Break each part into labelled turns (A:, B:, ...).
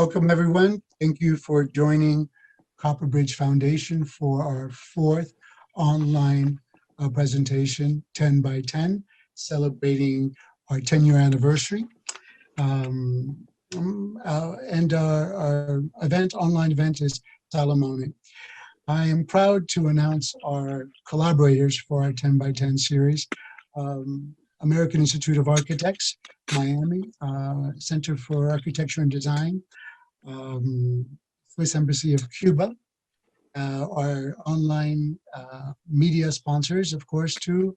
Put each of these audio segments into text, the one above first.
A: Welcome, everyone. Thank you for joining Copperbridge Foundation for our fourth online presentation, 10 by 10, celebrating our 10-year anniversary. And our online event is Salamone. I am proud to announce our collaborators for our 10 by 10 series. American Institute of Architects, Miami, Center for Architecture and Design, Swiss Embassy of Cuba, our online media sponsors, of course, too,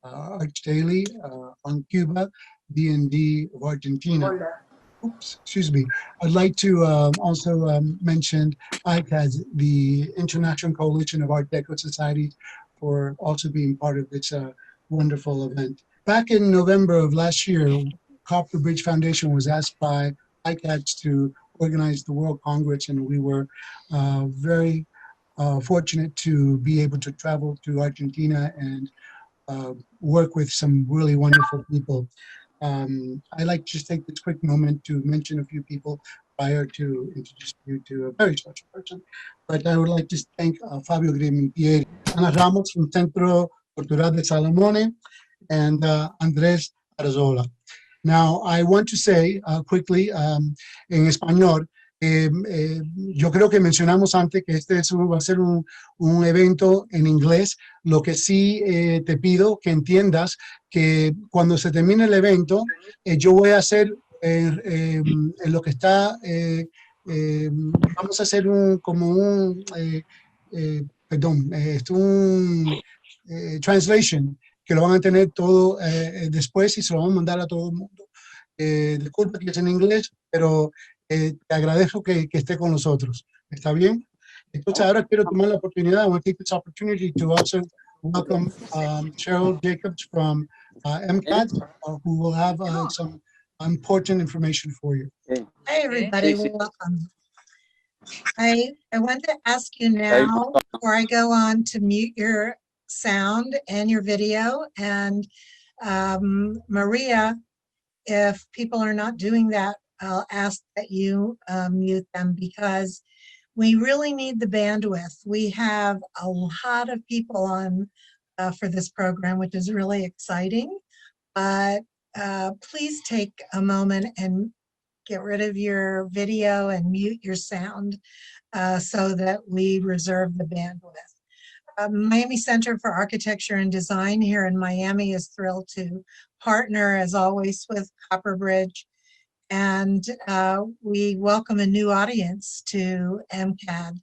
A: ArchDaily on Cuba, D&D of Argentina. Oops, excuse me. I'd like to also mention ICADS, the International Coalition of Art Deco Societies, for also being part of this wonderful event. Back in November of last year, Copperbridge Foundation was asked by ICADS to organize the World Congress, and we were very fortunate to be able to travel to Argentina and work with some really wonderful people. I'd like to just take this quick moment to mention a few people prior to introducing you to a very special person. But I would like to thank Fabio Grementieri, Ana Ramos from Centro Cultural Salamone, and Andrés Arzola. Now, I want to say quickly en español, yo creo que mencionamos antes que este va a ser un evento en inglés. Lo que sí te pido que entiendas que cuando se termine el evento, yo voy a hacer lo que está, vamos a hacer un translation, que lo van a tener todo después y se lo van a mandar a todo el mundo. Disculpa que es en inglés, pero te agradezco que esté con nosotros. ¿Está bien? Entonces ahora quiero tomar la oportunidad, I want to take this opportunity to also welcome Cheryl Jacobs from MCAD, who will have some important information for you.
B: Hi, everybody. Welcome. I want to ask you now, before I go on, to mute your sound and your video. And Maria, if people are not doing that, I'll ask that you mute them, because we really need the bandwidth. We have a lot of people on for this program, which is really exciting. But please take a moment and get rid of your video and mute your sound so that we reserve the bandwidth. Miami Center for Architecture and Design here in Miami is thrilled to partner, as always, with Copperbridge. And we welcome a new audience to MCAD.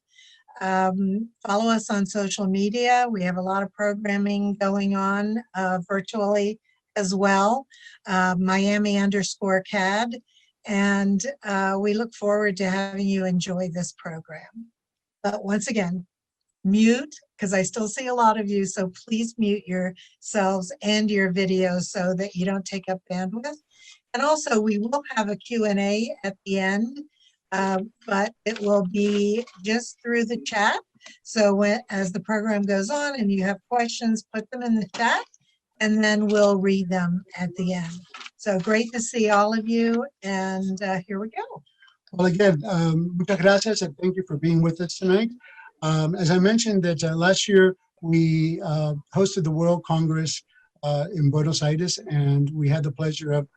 B: Follow us on social media. We have a lot of programming going on virtually as well, Miami_CAD. And we look forward to having you enjoy this program. But once again, mute, because I still see a lot of you, so please mute yourselves and your videos so that you don't take up bandwidth. And also, we will have a Q&A at the end, but it will be just through the chat. So as the program goes on and you have questions, put them in the chat, and then we'll read them at the end. So great to see all of you, and here we go.
A: Well, again, muchas gracias, and thank you for being with us tonight. As I mentioned, that last year we hosted the World Congress in Buenos Aires, and we had the pleasure of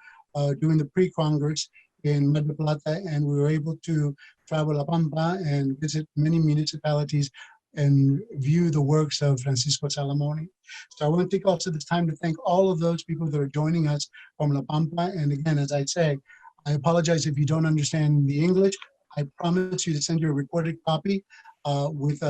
A: doing the pre-Congress in Mar del Plata, and we were able to travel La Pampa and visit many municipalities and view the works of Francisco Salamone. So I want to take also this time to thank all of those people that are joining us from La Pampa. And again, as I say, I apologize if you don't understand the English. I promise you to send you a recorded copy with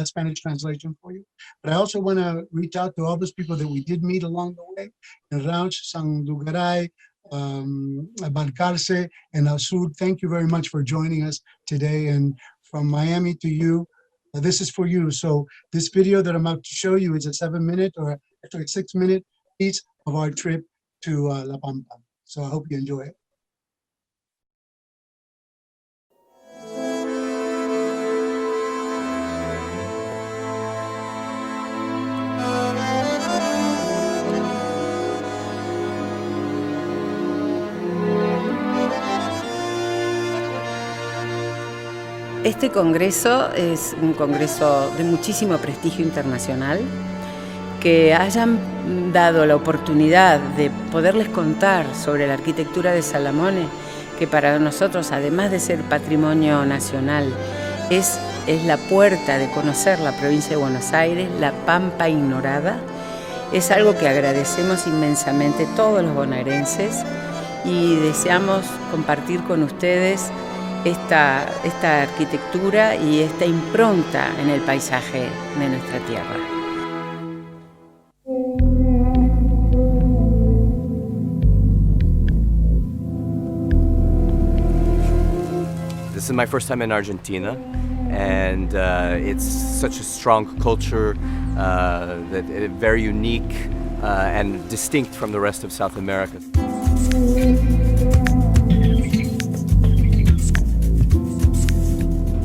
A: Spanish translation for you. But I also want to reach out to all those people that we did meet along the way, in Rauch, San Lugaray, Balcarce, and Al Sur. Thank you very much for joining us today. And from Miami to you, this is for you. So this video that I'm about to show you is a 7-minute or actually 6-minute piece of our trip to La Pampa. So I hope you enjoy it.
C: Este congreso es un congreso de muchísimo prestigio internacional, que hayan dado la oportunidad de poderles contar sobre la arquitectura de Salamone, que para nosotros, además de ser patrimonio nacional, es la puerta de conocer la provincia de Buenos Aires, la Pampa ignorada. Es algo que agradecemos inmensamente todos los bonaerenses y deseamos compartir con ustedes esta arquitectura y esta impronta en el paisaje de nuestra tierra.
D: This is my first time in Argentina, and it's such a strong culture, very unique and distinct from the rest of South America.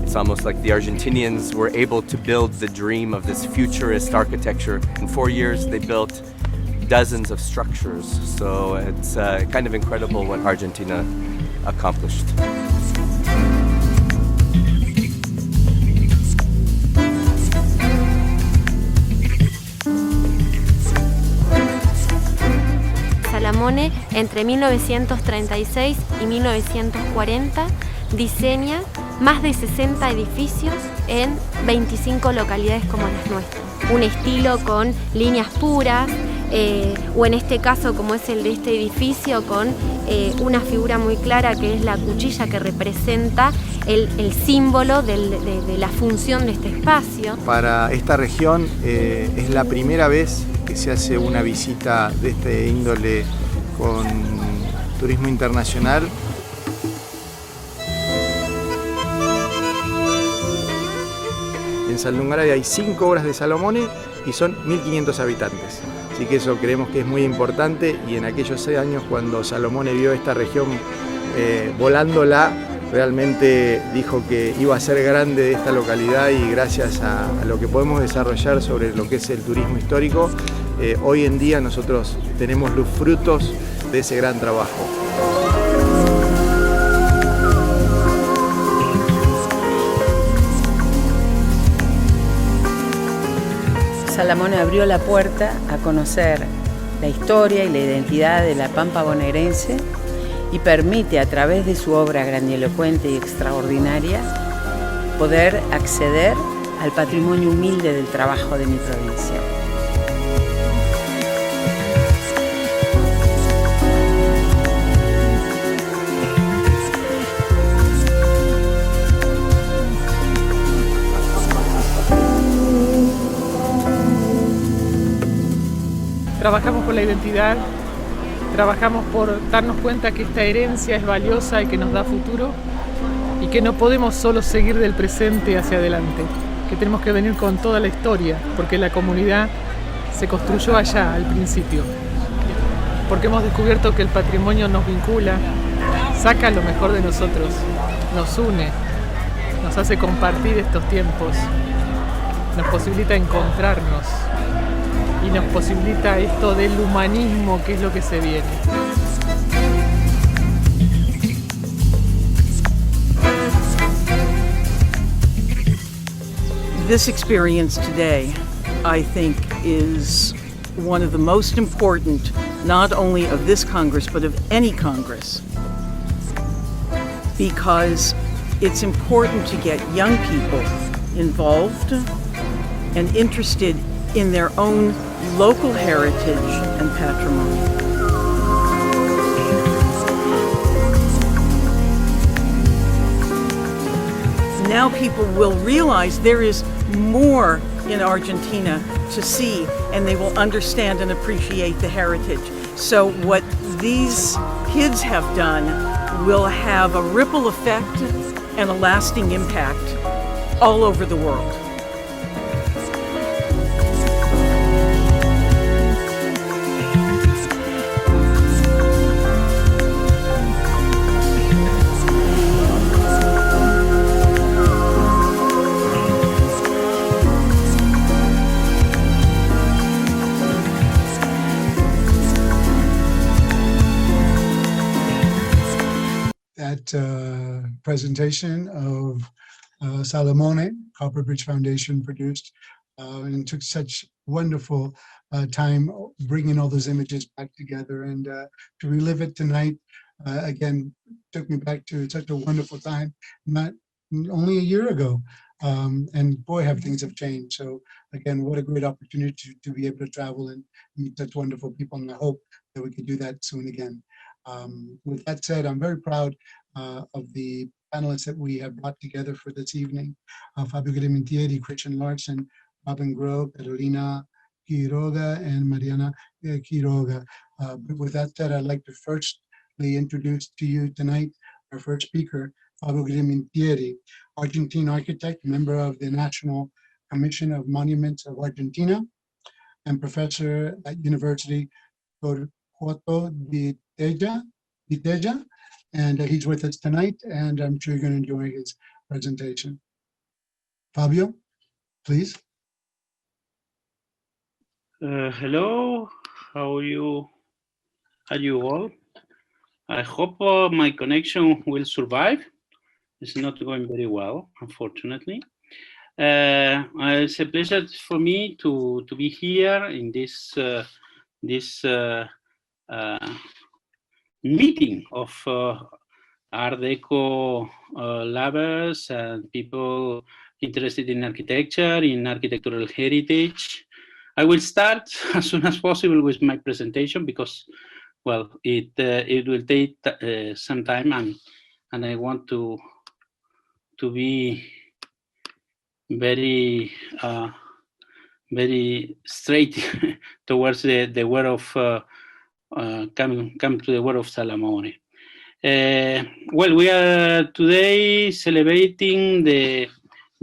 D: It's almost like the Argentinians were able to build the dream of this futurist architecture. In 4 years, they built dozens of structures, so it's kind of incredible what Argentina accomplished.
E: Salamone, entre 1936 y 1940, diseña más de 60 edificios en 25 localidades como las nuestras. Un estilo con líneas puras, o en este caso, como es el de este edificio, con una figura muy clara que es la cuchilla, que representa el símbolo de la función de este espacio.
F: Para esta región es la primera vez que se hace una visita de este índole con turismo internacional. En Saldungaray hay 5 obras de Salamone y son 1.500 habitantes. Así que eso creemos que es muy importante, y en aquellos 6 años cuando Salamone vio esta región volándola, realmente dijo que iba a ser grande esta localidad, y gracias a lo que podemos desarrollar sobre lo que es el turismo histórico, hoy en día nosotros tenemos los frutos de ese gran trabajo.
C: Salamone abrió la puerta a conocer la historia y la identidad de la Pampa bonaerense y permite, a través de su obra grandilocuente y extraordinaria, poder acceder al patrimonio humilde del trabajo de mi provincia.
G: Trabajamos por la identidad, trabajamos por darnos cuenta que esta herencia es valiosa y que nos da futuro, y que no podemos solo seguir del presente hacia adelante, que tenemos que venir con toda la historia, porque la comunidad se construyó allá al principio, porque hemos descubierto que el patrimonio nos vincula, saca lo mejor de nosotros, nos une, nos hace compartir estos tiempos, nos posibilita encontrarnos y nos posibilita esto del humanismo, que es lo que se viene.
H: This experience today, I think, is one of the most important, not only of this Congress, but of any Congress, because it's important to get young people involved and interested in their own local heritage and patrimony. Now people will realize there is more in Argentina to see, and they will understand and appreciate the heritage. So what these kids have done will have a ripple effect and a lasting impact all over the world.
A: That presentation of Salamone, Copperbridge Foundation produced, and took such wonderful time bringing all those images back together, and to relive it tonight, again, took me back to such a wonderful time, not only a year ago. And boy, have things have changed. So again, what a great opportunity to be able to travel and meet such wonderful people. And I hope that we could do that soon again. With that said, I'm very proud of the panelists that we have brought together for this evening. Fabio Grementieri, Christian Larsen, Robin Grove, Carolina Quiroga, and Mariana Quiroga. But with that said, I'd like to firstly introduce to you tonight our first speaker, Fabio Grementieri, Argentine architect, member of the National Commission of Monuments of Argentina, and professor at University Torcuato de Tella, and he's with us tonight, and I'm sure you're going to enjoy his presentation. Fabio, please.
I: Hello, how are you? Are you all? I hope my connection will survive. It's not going very well, unfortunately. It's a pleasure for me to be here in this meeting of Art Deco lovers and people interested in architecture, in architectural heritage. I will start as soon as possible with my presentation because, well, it will take some time, and I want to be very very straight towards the word of come to the word of Salamone. Well, we are today celebrating the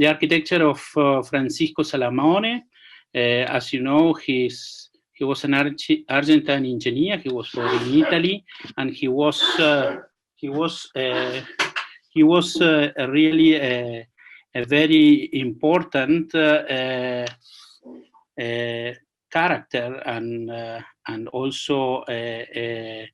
I: architecture of Francisco Salamone. As you know, he was an Argentine engineer. He was born in Italy, and he was really a very important character, and also a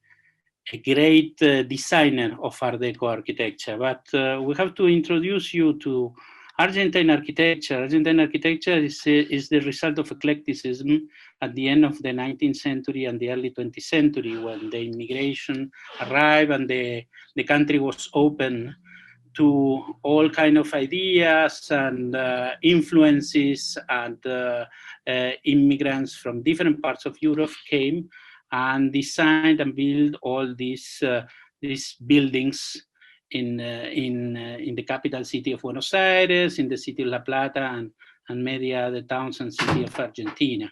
I: great designer of Art Deco architecture. But we have to introduce you to Argentine architecture. Argentine architecture is the result of eclecticism at the end of the 19th century and the early 20th century, when the immigration arrived and the country was open to all kind of ideas and influences, and immigrants from different parts of Europe came and designed and built all these buildings in the capital city of Buenos Aires, in the city of La Plata, and many other towns and cities of Argentina.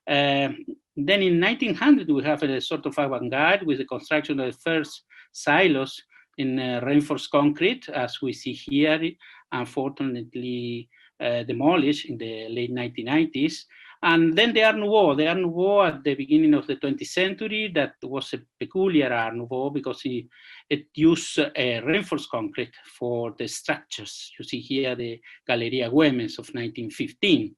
I: Then in 1900, we have a sort of avant-garde with the construction of the first silos in reinforced concrete, as we see here, unfortunately demolished in the late 1990s. And then the Art Nouveau. The Art Nouveau at the beginning of the 20th century, that was a peculiar Art Nouveau because it used reinforced concrete for the structures. You see here the Galleria Güemes of 1915.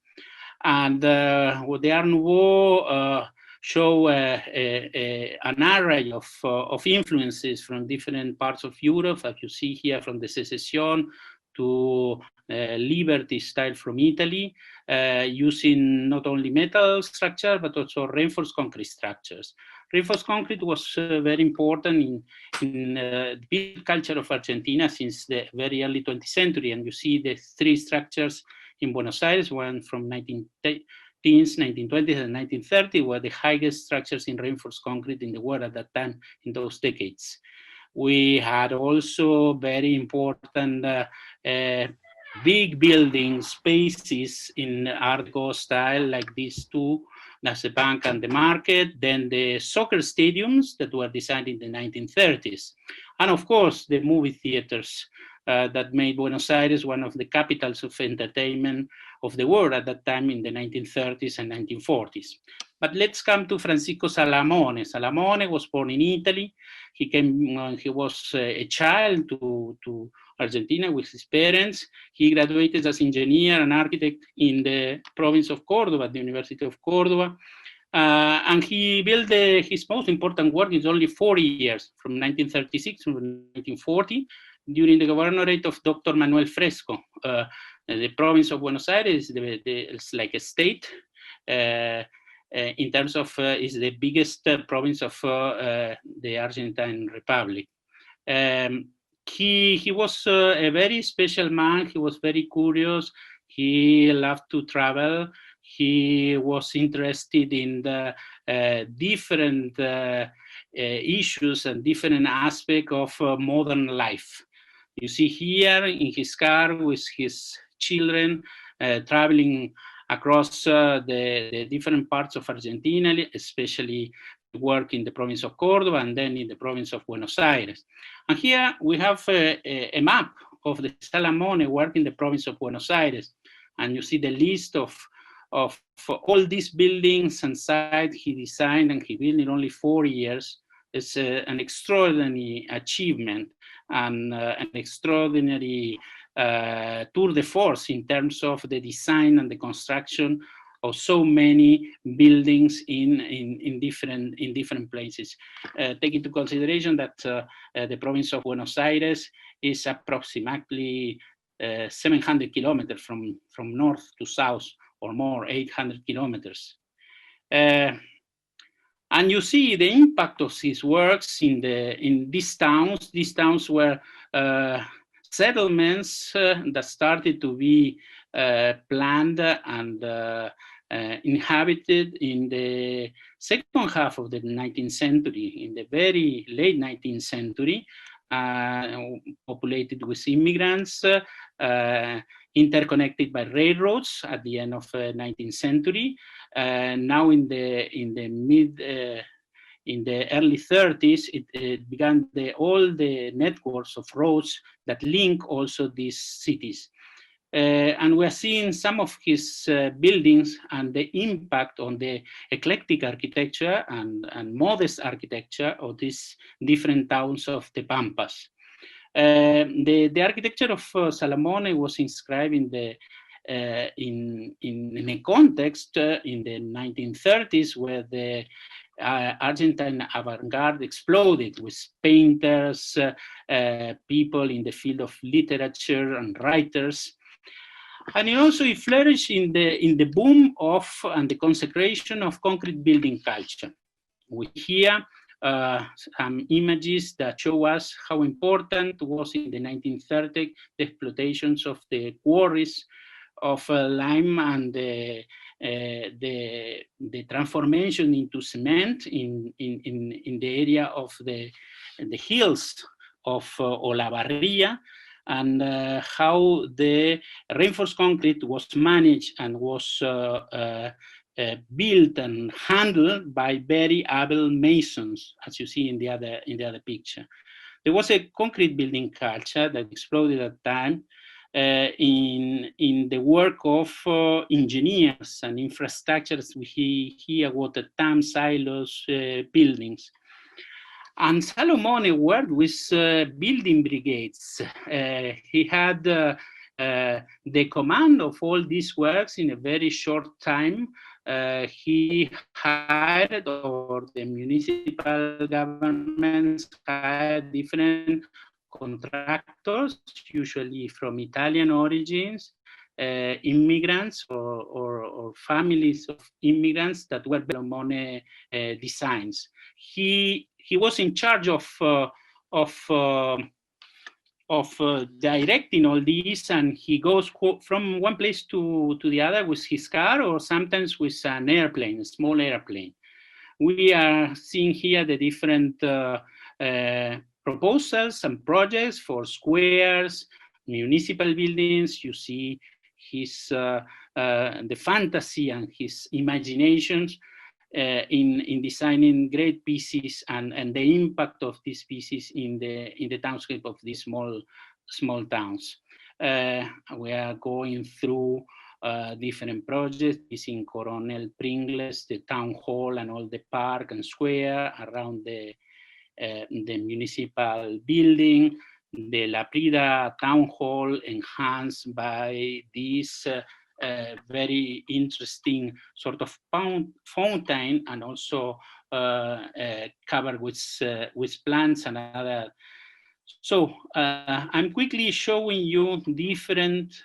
I: And the Art Nouveau show an array of influences from different parts of Europe, as you see here, from the Secession to Liberty style from Italy, using not only metal structure, but also reinforced concrete structures. Reinforced concrete was very important in the build culture of Argentina since the very early 20th century. And you see the three structures in Buenos Aires, one from 1910s, 1920s, and 1930s, were the highest structures in reinforced concrete in the world at that time, in those decades. We had also very important big building spaces in Art Deco style, like these two, that's the bank and the market, then the soccer stadiums that were designed in the 1930s. And of course, the movie theaters that made Buenos Aires one of the capitals of entertainment of the world at that time in the 1930s and 1940s. But let's come to Francisco Salamone. Salamone was born in Italy. He came when he was a child to Argentina with his parents. He graduated as engineer and architect in the province of Cordoba, the University of Cordoba. And he built his most important work in only 4 years, from 1936 to 1940. during the governorate of Dr. Manuel Fresco. The province of Buenos Aires is like a state. In terms of is the biggest province of the Argentine Republic. He was a very special man. He was very curious. He loved to travel. He was interested in the different issues and different aspects of modern life. You see here in his car with his children traveling across the different parts of Argentina, especially work in the province of Córdoba and then in the province of Buenos Aires. And here we have a map of the Salamone work in the province of Buenos Aires. And you see the list of all these buildings and sites he designed and he built in only 4 years. It's an extraordinary achievement and an extraordinary tour de force in terms of the design and the construction of so many buildings in different places. Take into consideration that the province of Buenos Aires is approximately 700 kilometers from north to south, or more, 800 kilometers. And you see the impact of his works in these towns. These towns were settlements that started to be planned and inhabited in the second half of the 19th century, in the very late 19th century, populated with immigrants, interconnected by railroads at the end of the 19th century. Now in the early 30s, it began all the networks of roads that link also these cities. And we're seeing some of his buildings and the impact on the eclectic architecture and modest architecture of these different towns of the Pampas. The architecture of Salamone was inscribed in a context in the 1930s where the Argentine avant-garde exploded with painters, people in the field of literature and writers. And it also flourished in the boom of and the consecration of concrete building culture. We hear some images that show us how important was in the 1930s the exploitations of the quarries of lime and the transformation into cement in the area of the hills of Olavarría, and how the reinforced concrete was managed and was built and handled by very able masons, as you see in the other picture. There was a concrete building culture that exploded at the time in the work of engineers and infrastructures. We hear water tanks, silos, buildings. And Salamone worked with building brigades. He had the command of all these works in a very short time. He hired, or the municipal governments hired, different contractors, usually from Italian origins, immigrants or families of immigrants that were Salamone designs. He was in charge of directing all these, and he goes from one place to the other with his car, or sometimes with an airplane, a small airplane. We are seeing here the different proposals and projects for squares, municipal buildings. You see his the fantasy and his imaginations in designing great pieces and the impact of these pieces in the townscape of these small towns. We are going through different projects in Coronel Pringles, the town hall and all the park and square around the municipal building, the La Prida town hall enhanced by this very interesting sort of fountain, and also covered with plants and other So I'm quickly showing you different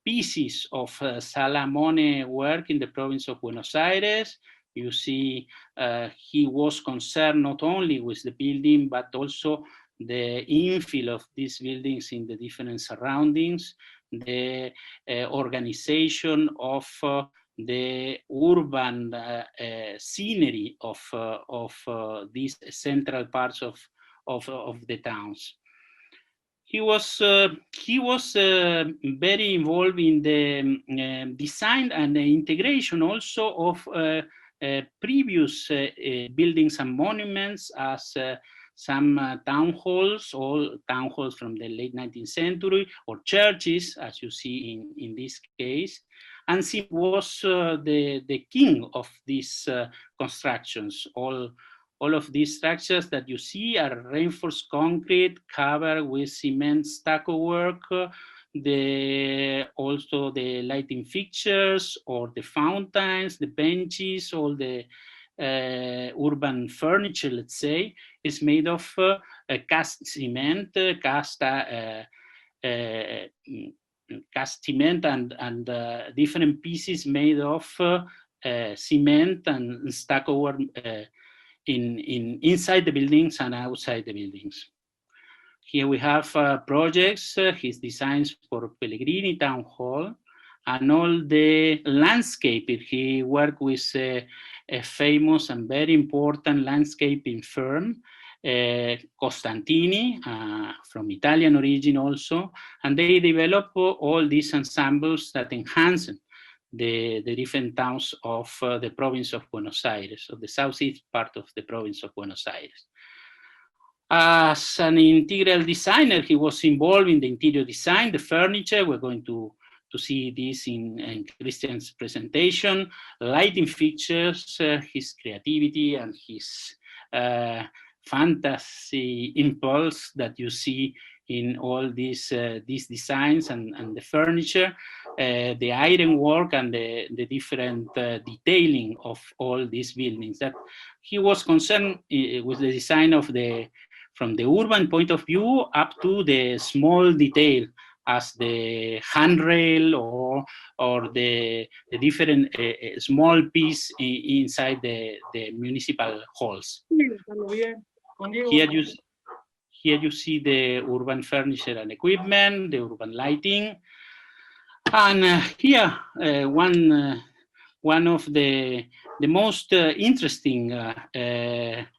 I: pieces of Salamone work in the province of Buenos Aires. You see, he was concerned not only with the building, but also the infill of these buildings in the different surroundings, the organization of the urban scenery of these central parts of the towns. He was very involved in the design and the integration also of previous buildings and monuments, as some town halls, all town halls from the late 19th century, or churches, as you see in this case. And he was the king of these constructions. All of these structures that you see are reinforced concrete covered with cement stucco work, also the lighting fixtures or the fountains, the benches, all the urban furniture, let's say, is made of cast cement, cast cement and different pieces made of cement and stucco work inside the buildings and outside the buildings. Here we have projects, his designs for Pellegrini Town Hall, and all the landscaping. He worked with a famous and very important landscaping firm, Costantini, from Italian origin also, and they develop all these ensembles that enhance the different towns of the province of Buenos Aires, of the southeast part of the province of Buenos Aires. As an integral designer, he was involved in the interior design, the furniture. We're going to see this in Christian's presentation, lighting fixtures, his creativity and his fantasy impulse that you see in all these designs and the furniture, the ironwork and the different detailing of all these buildings. That he was concerned with the design of from the urban point of view up to the small detail, as the handrail or the different small piece inside the municipal halls. Here you see the urban furniture and equipment, the urban lighting. And here, one of the most interesting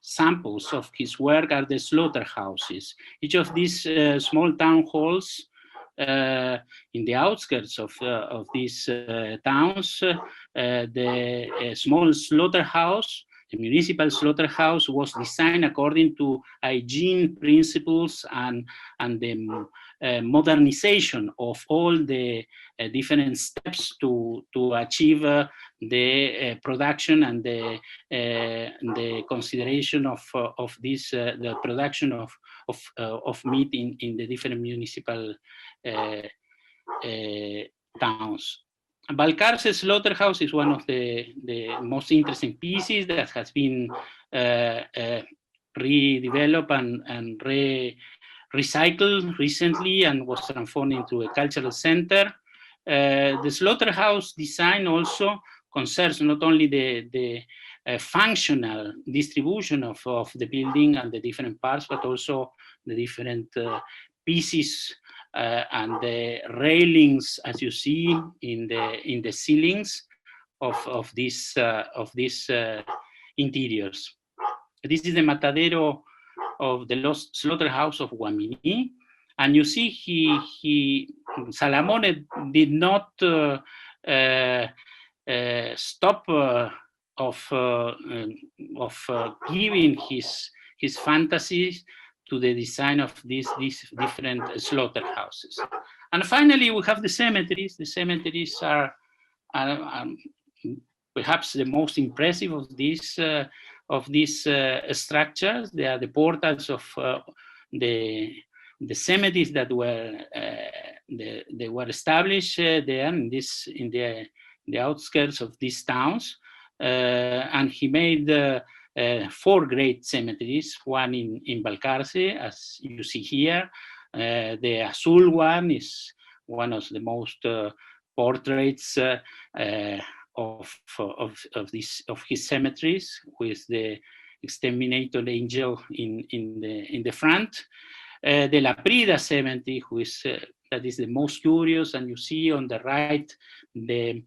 I: samples of his work are the slaughterhouses. Each of these small town halls in the outskirts of these towns, the small slaughterhouse, the municipal slaughterhouse, was designed according to hygiene principles and the modernization of all the different steps to achieve the production and the consideration of this the production of meat in the different municipal towns. Balcarce's slaughterhouse is one of the most interesting pieces that has been redeveloped and recycled recently and was transformed into a cultural center. The slaughterhouse design also concerns not only the functional distribution of the building and the different parts, but also the different pieces and the railings, as you see in the ceilings of these interiors. This is the matadero of the Lost Slaughterhouse of Guamini, and you see Salamone did not stop of giving his fantasies to the design of these different slaughterhouses. And finally, we have the cemeteries. The cemeteries are perhaps the most impressive of these structures. They are the portals of the cemeteries that were established there in the outskirts of these towns, and he made 4 great cemeteries, one in Balcarce, as you see here. The Azul one is one of the most portraits of his cemeteries, with the exterminator angel in the front. The La Prida cemetery, that is the most curious, and you see on the right the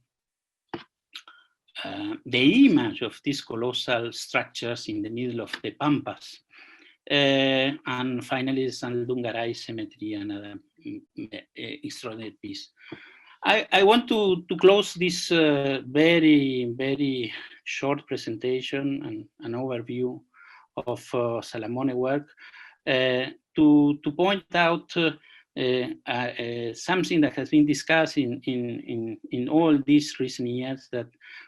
I: image of these colossal structures in the middle of the Pampas. And finally, Saldungaray Cemetery, another extraordinary piece. I want to close this very, very short presentation and an overview of Salamone work to point out something that has been discussed in all these recent years, that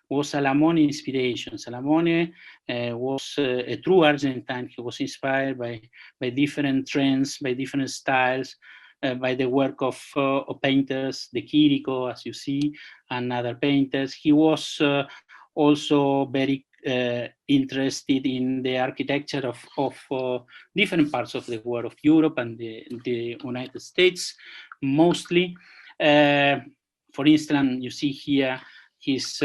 I: was Salamone inspiration. Salamone was a true Argentine. He was inspired by different trends, by different styles, by the work of painters, De Chirico, as you see, and other painters. He was also very interested in the architecture of different parts of the world, of Europe and the United States, mostly. For instance, you see here his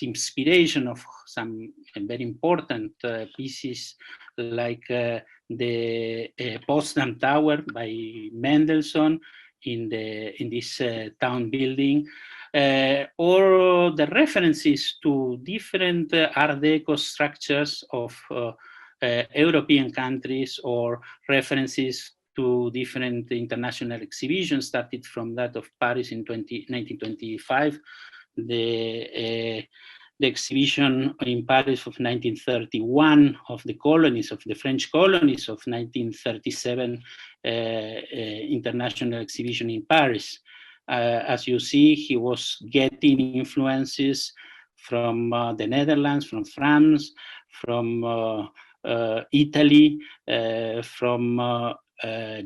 I: inspiration of some very important pieces, like the Potsdam Tower by Mendelssohn in this town building, or the references to different Art Deco structures of European countries, or references to different international exhibitions, started from that of Paris in 1925, the exhibition in Paris of 1931 of the colonies, of the French colonies, of 1937 international exhibition in Paris. As you see, he was getting influences from the Netherlands, from France, from Italy, from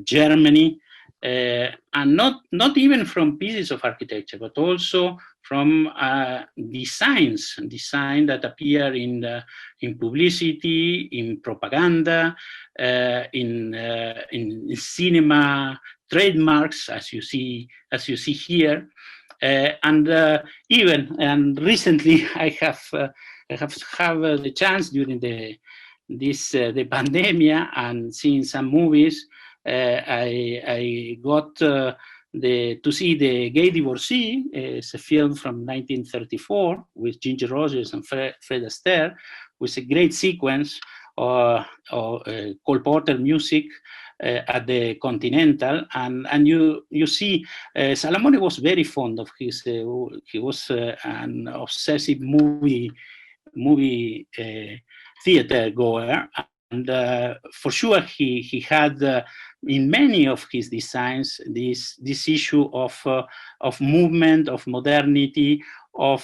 I: Germany, and not even from pieces of architecture, but also from design that appear in publicity, in propaganda, in cinema trademarks, as you see here, and recently I have the chance during the pandemic and seeing some movies. I got to see The Gay Divorcee. It's a film from 1934 with Ginger Rogers and Fred Astaire, with a great sequence of Cole Porter music at the Continental, and you see Salamone was very fond of his. He was an obsessive movie theater goer, and for sure he had in many of his designs this issue of movement, of modernity, of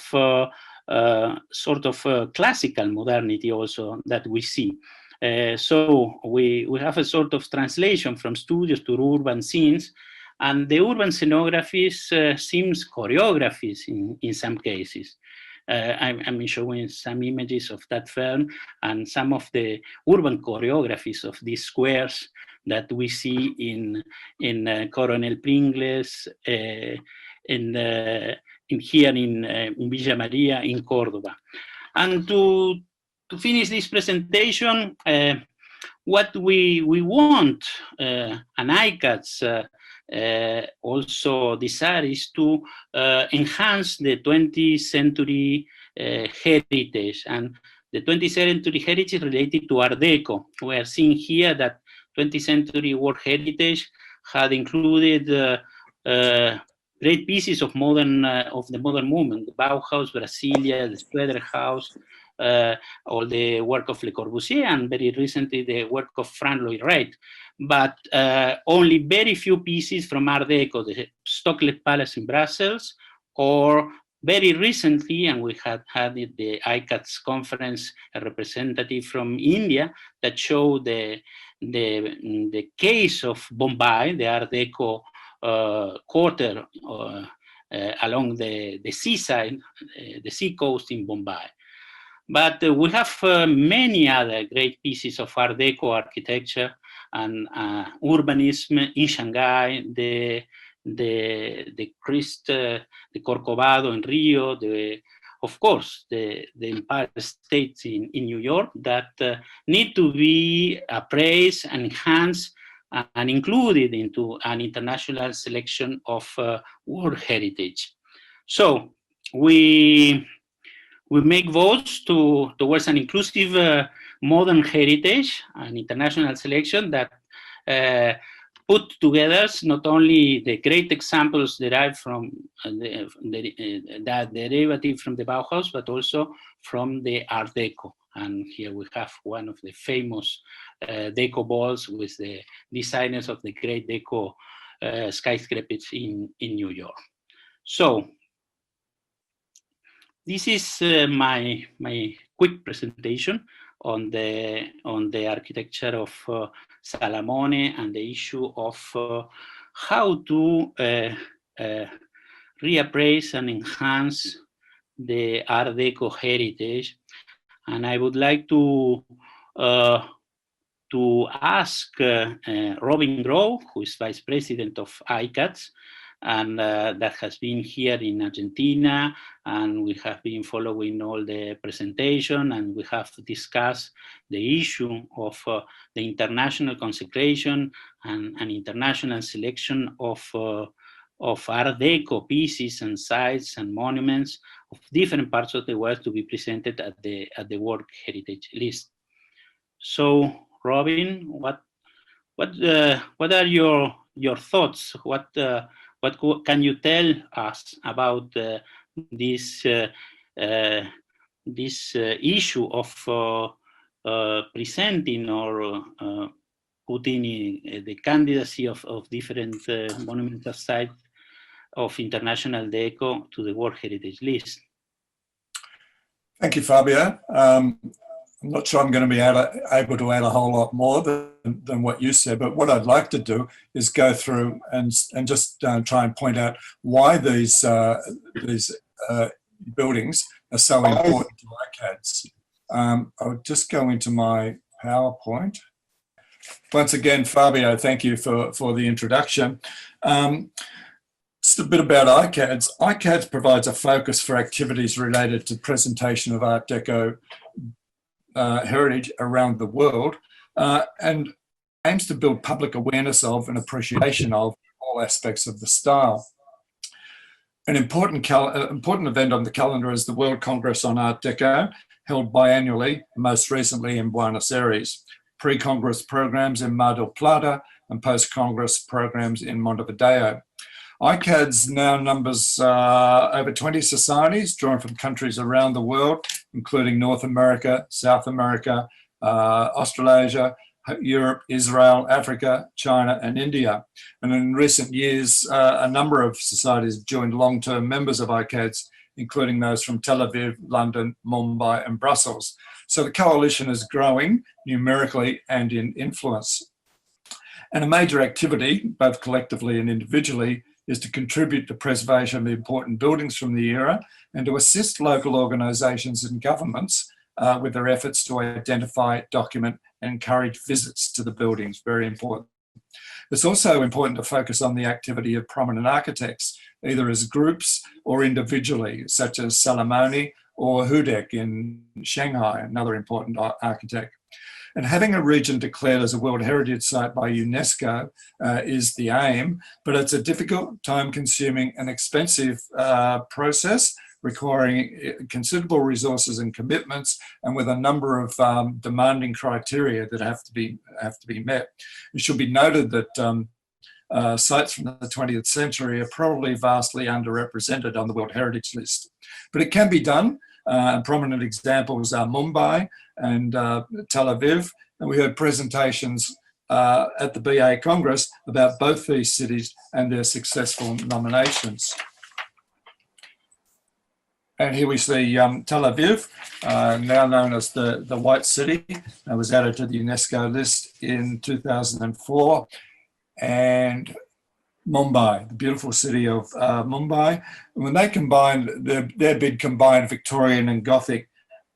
I: sort of classical modernity also that we see. So we have a sort of translation from studios to urban scenes, and the urban scenographies seems choreographies in some cases. I'm showing some images of that film and some of the urban choreographies of these squares that we see in Coronel Pringles, here in Villa Maria in Córdoba. And to finish this presentation, what we want, and ICADS also desire, is to enhance the 20th century heritage. And the 20th century heritage related to Art Deco. We are seeing here that 20th century world heritage had included great pieces of the modern movement: the Bauhaus, Brasilia, the Schroeder House, or the work of Le Corbusier, and very recently the work of Frank Lloyd Wright. But only very few pieces from Art Deco, the Stockley Palace in Brussels, or very recently, and we had at the ICADS conference, a representative from India that showed the case of Bombay, the Art Deco quarter along the seaside, the sea coast in Bombay. But we have many other great pieces of Art Deco architecture and urbanism in Shanghai, the Corcovado in Rio, of course, the Empire State in New York that need to be appraised and enhanced and included into an international selection of World Heritage. So we make votes towards an inclusive modern heritage, an international selection that put together not only the great examples derived from that derivative from the Bauhaus, but also from the Art Deco. And here we have one of the famous Deco balls with the designers of the great Deco skyscrapers in New York. So this is my quick presentation on the architecture of Salamone and the issue of how to reappraise and enhance the Art Deco heritage. And I would like to ask Robin Grove, who is Vice President of ICADS, and that has been here in Argentina, and we have been following all the presentation, and we have discussed the issue of the international consecration and an international selection of Art Deco pieces and sites and monuments of different parts of the world to be presented at the World Heritage List. So, Robin, what are your thoughts? What can you tell us about this issue of presenting or putting the candidacy of different monumental sites of international deco to the World Heritage List?
J: Thank you, Fabio. I'm not sure I'm going to be able to add a whole lot more than what you said, but what I'd like to do is go through and just try and point out why these buildings are so important to ICADS. I'll just go into my PowerPoint. Once again, Fabio, thank you for the introduction. Just a bit about ICADS. ICADS provides a focus for activities related to presentation of Art Deco heritage around the world and aims to build public awareness of and appreciation of all aspects of the style. An important event on the calendar is the World Congress on Art Deco, held biannually, most recently in Buenos Aires. Pre-Congress programs in Mar del Plata and post-Congress programs in Montevideo. ICADS now numbers over 20 societies drawn from countries around the world, including North America, South America, Australasia, Europe, Israel, Africa, China, and India. And in recent years, a number of societies have joined long-term members of ICADS, including those from Tel Aviv, London, Mumbai, and Brussels. So the coalition is growing numerically and in influence. And a major activity, both collectively and individually, is to contribute to preservation of important buildings from the era and to assist local organisations and governments with their efforts to identify, document and encourage visits to the buildings. Very important. It's also important to focus on the activity of prominent architects, either as groups or individually, such as Salamone or Hudek in Shanghai, another important architect. And having a region declared as a World Heritage Site by UNESCO is the aim, but it's a difficult, time-consuming and expensive process, requiring considerable resources and commitments, and with a number of demanding criteria that have to be met. It should be noted that sites from the 20th century are probably vastly underrepresented on the World Heritage List, but it can be done. Prominent examples are Mumbai and Tel Aviv, and we heard presentations at the BA Congress about both these cities and their successful nominations. And here we see Tel Aviv, now known as the White City. It was added to the UNESCO list in 2004. And Mumbai, the beautiful city of Mumbai. And when they combined, their bid combined Victorian and Gothic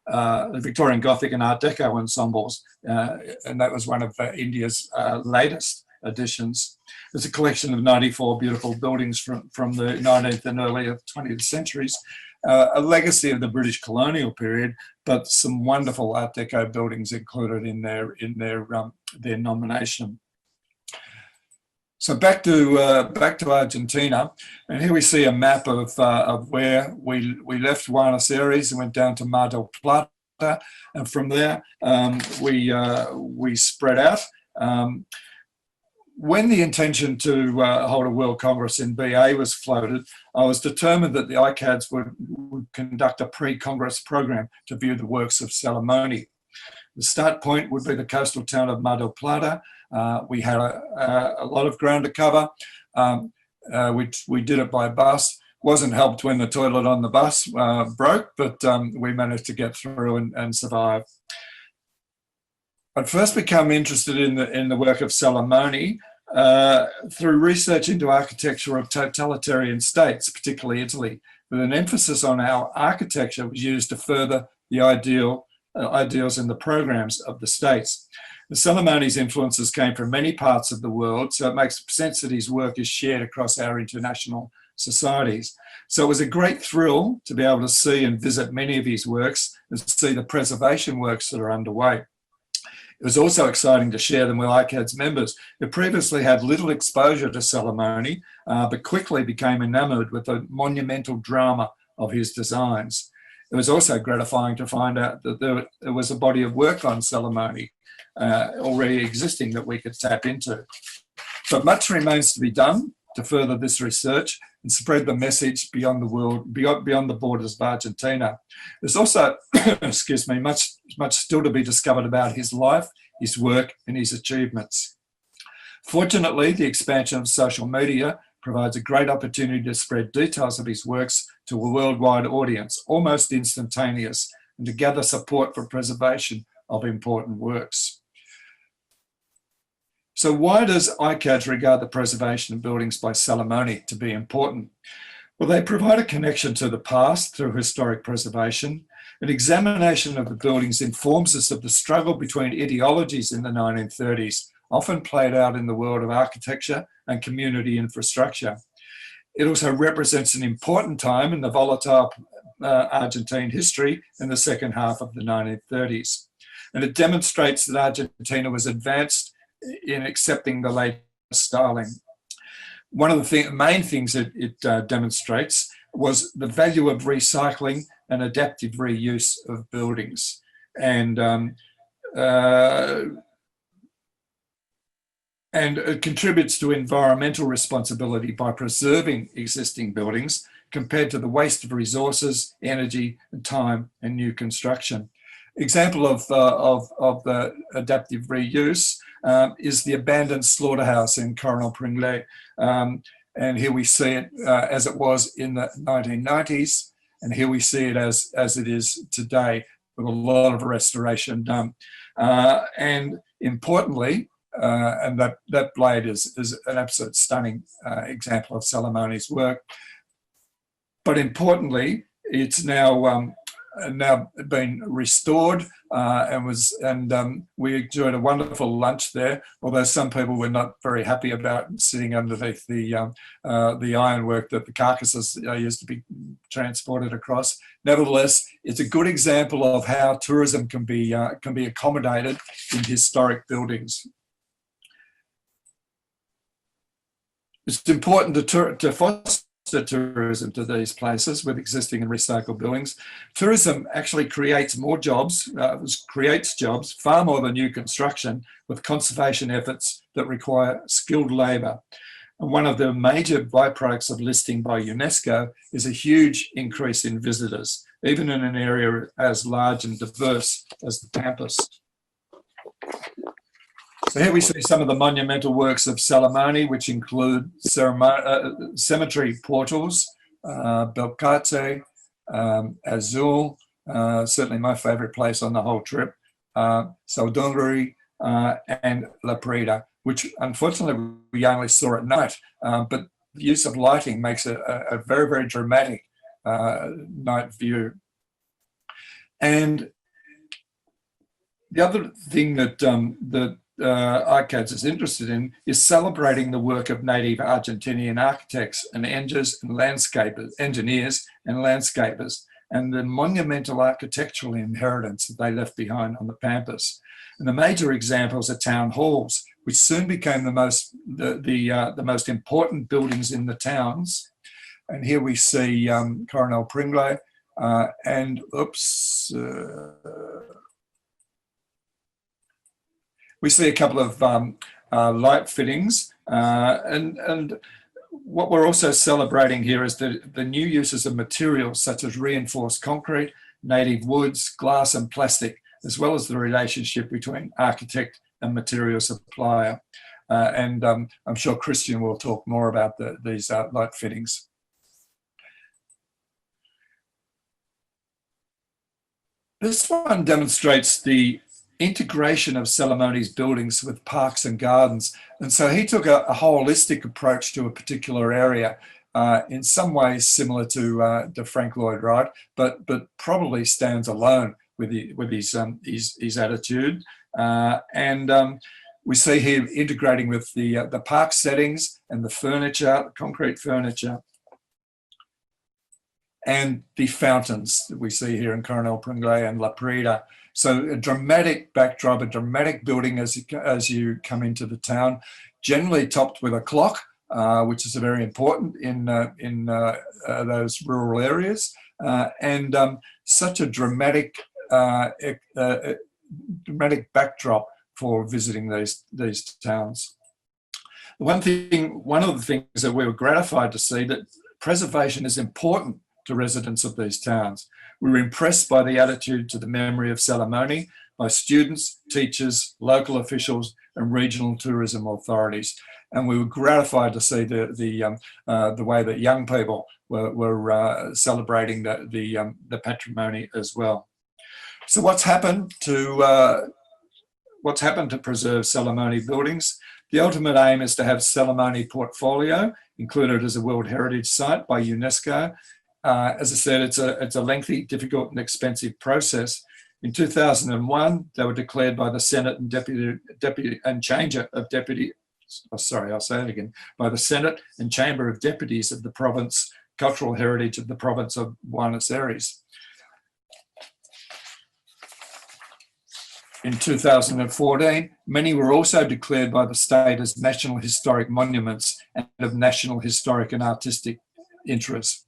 J: the Victorian Gothic and Art Deco ensembles, and that was one of India's latest additions. It's a collection of 94 beautiful buildings from the 19th and early 20th centuries, a legacy of the British colonial period, but some wonderful Art Deco buildings included in their nomination. So back to Argentina, and here we see a map of where we left Buenos Aires and went down to Mar del Plata, and from there we spread out. When the intention to hold a World Congress in BA was floated, I was determined that the ICADS would conduct a pre-Congress program to view the works of Salamone. The start point would be the coastal town of Mar del Plata. We had a lot of ground to cover. We did it by bus. Wasn't helped when the toilet on the bus broke, but we managed to get through and survive. I'd first become interested in the work of Salamone through research into architecture of totalitarian states, particularly Italy, with an emphasis on how architecture was used to further the ideals in the programs of the states. The Salamone's influences came from many parts of the world, so it makes sense that his work is shared across our international societies. So it was a great thrill to be able to see and visit many of his works and see the preservation works that are underway. It was also exciting to share them with ICADS members who previously had little exposure to Salamone, but quickly became enamored with the monumental drama of his designs. It was also gratifying to find out that there was a body of work on Salamone already existing that we could tap into. But much remains to be done to further this research and spread the message beyond the world, beyond the borders of Argentina. There's also, excuse me, much still to be discovered about his life, his work, and his achievements. Fortunately, the expansion of social media provides a great opportunity to spread details of his works to a worldwide audience, almost instantaneous, and to gather support for preservation of important works. So why does ICADS regard the preservation of buildings by Salamone to be important? Well, they provide a connection to the past through historic preservation. An examination of the buildings informs us of the struggle between ideologies in the 1930s, often played out in the world of architecture and community infrastructure. It also represents an important time in the volatile Argentine history in the second half of the 1930s. And it demonstrates that Argentina was advanced in accepting the latest styling. One of the main things that it demonstrates was the value of recycling and adaptive reuse of buildings. And it contributes to environmental responsibility by preserving existing buildings compared to the waste of resources, energy, and time and new construction. Example of the adaptive reuse is the abandoned slaughterhouse in Coronel Pringley. And here we see it as it was in the 1990s, and here we see it as it is today, with a lot of restoration done. And importantly, and that blade is an absolute stunning example of Salamone's work. But importantly, it's now been restored, and we enjoyed a wonderful lunch there. Although some people were not very happy about sitting underneath the ironwork that the carcasses used to be transported across. Nevertheless, it's a good example of how tourism can be accommodated in historic buildings. It's important to foster tourism to these places with existing and recycled buildings. Tourism actually creates more jobs, creates jobs far more than new construction, with conservation efforts that require skilled labour. And one of the major byproducts of listing by UNESCO is a huge increase in visitors, even in an area as large and diverse as the Pampas. So here we see some of the monumental works of Salamone, which include cemetery portals, Belcate, Azul, certainly my favourite place on the whole trip, Saudongri, and La Prida, which unfortunately we only saw at night, but the use of lighting makes it a very, very dramatic night view. And The other thing that ICADS is interested in is celebrating the work of native Argentinian architects and engineers and landscapers, and the monumental architectural inheritance that they left behind on the Pampas. And the major examples are town halls, which soon became the most important buildings in the towns. And here we see Coronel Pringle and we see a couple of light fittings, and what we're also celebrating here is the new uses of materials such as reinforced concrete, native woods, glass and plastic, as well as the relationship between architect and material supplier. And I'm sure Christian will talk more about these light fittings. This one demonstrates the integration of Salamone's buildings with parks and gardens. And so he took a holistic approach to a particular area, in some ways similar to Frank Lloyd Wright, but probably stands alone with his attitude. We see him integrating with the park settings and the furniture, the concrete furniture, and the fountains that we see here in Coronel Pringle and La Prida. So a dramatic backdrop, a dramatic building as you come into the town, generally topped with a clock, which is very important in those rural areas, and such a dramatic backdrop for visiting these towns. One of the things that we were gratified to see, that preservation is important to residents of these towns. We were impressed by the attitude to the memory of Salamone by students, teachers, local officials, and regional tourism authorities. And we were gratified to see the way that young people were celebrating the patrimony as well. So what's happened to preserve Salamone buildings? The ultimate aim is to have Salamone portfolio included as a World Heritage Site by UNESCO. As I said, it's a lengthy, difficult and expensive process. In 2001, they were declared by the Senate and by the Senate and Chamber of Deputies of the province, Cultural Heritage of the province of Buenos Aires. In 2014, many were also declared by the state as National Historic Monuments and of National Historic and Artistic interest.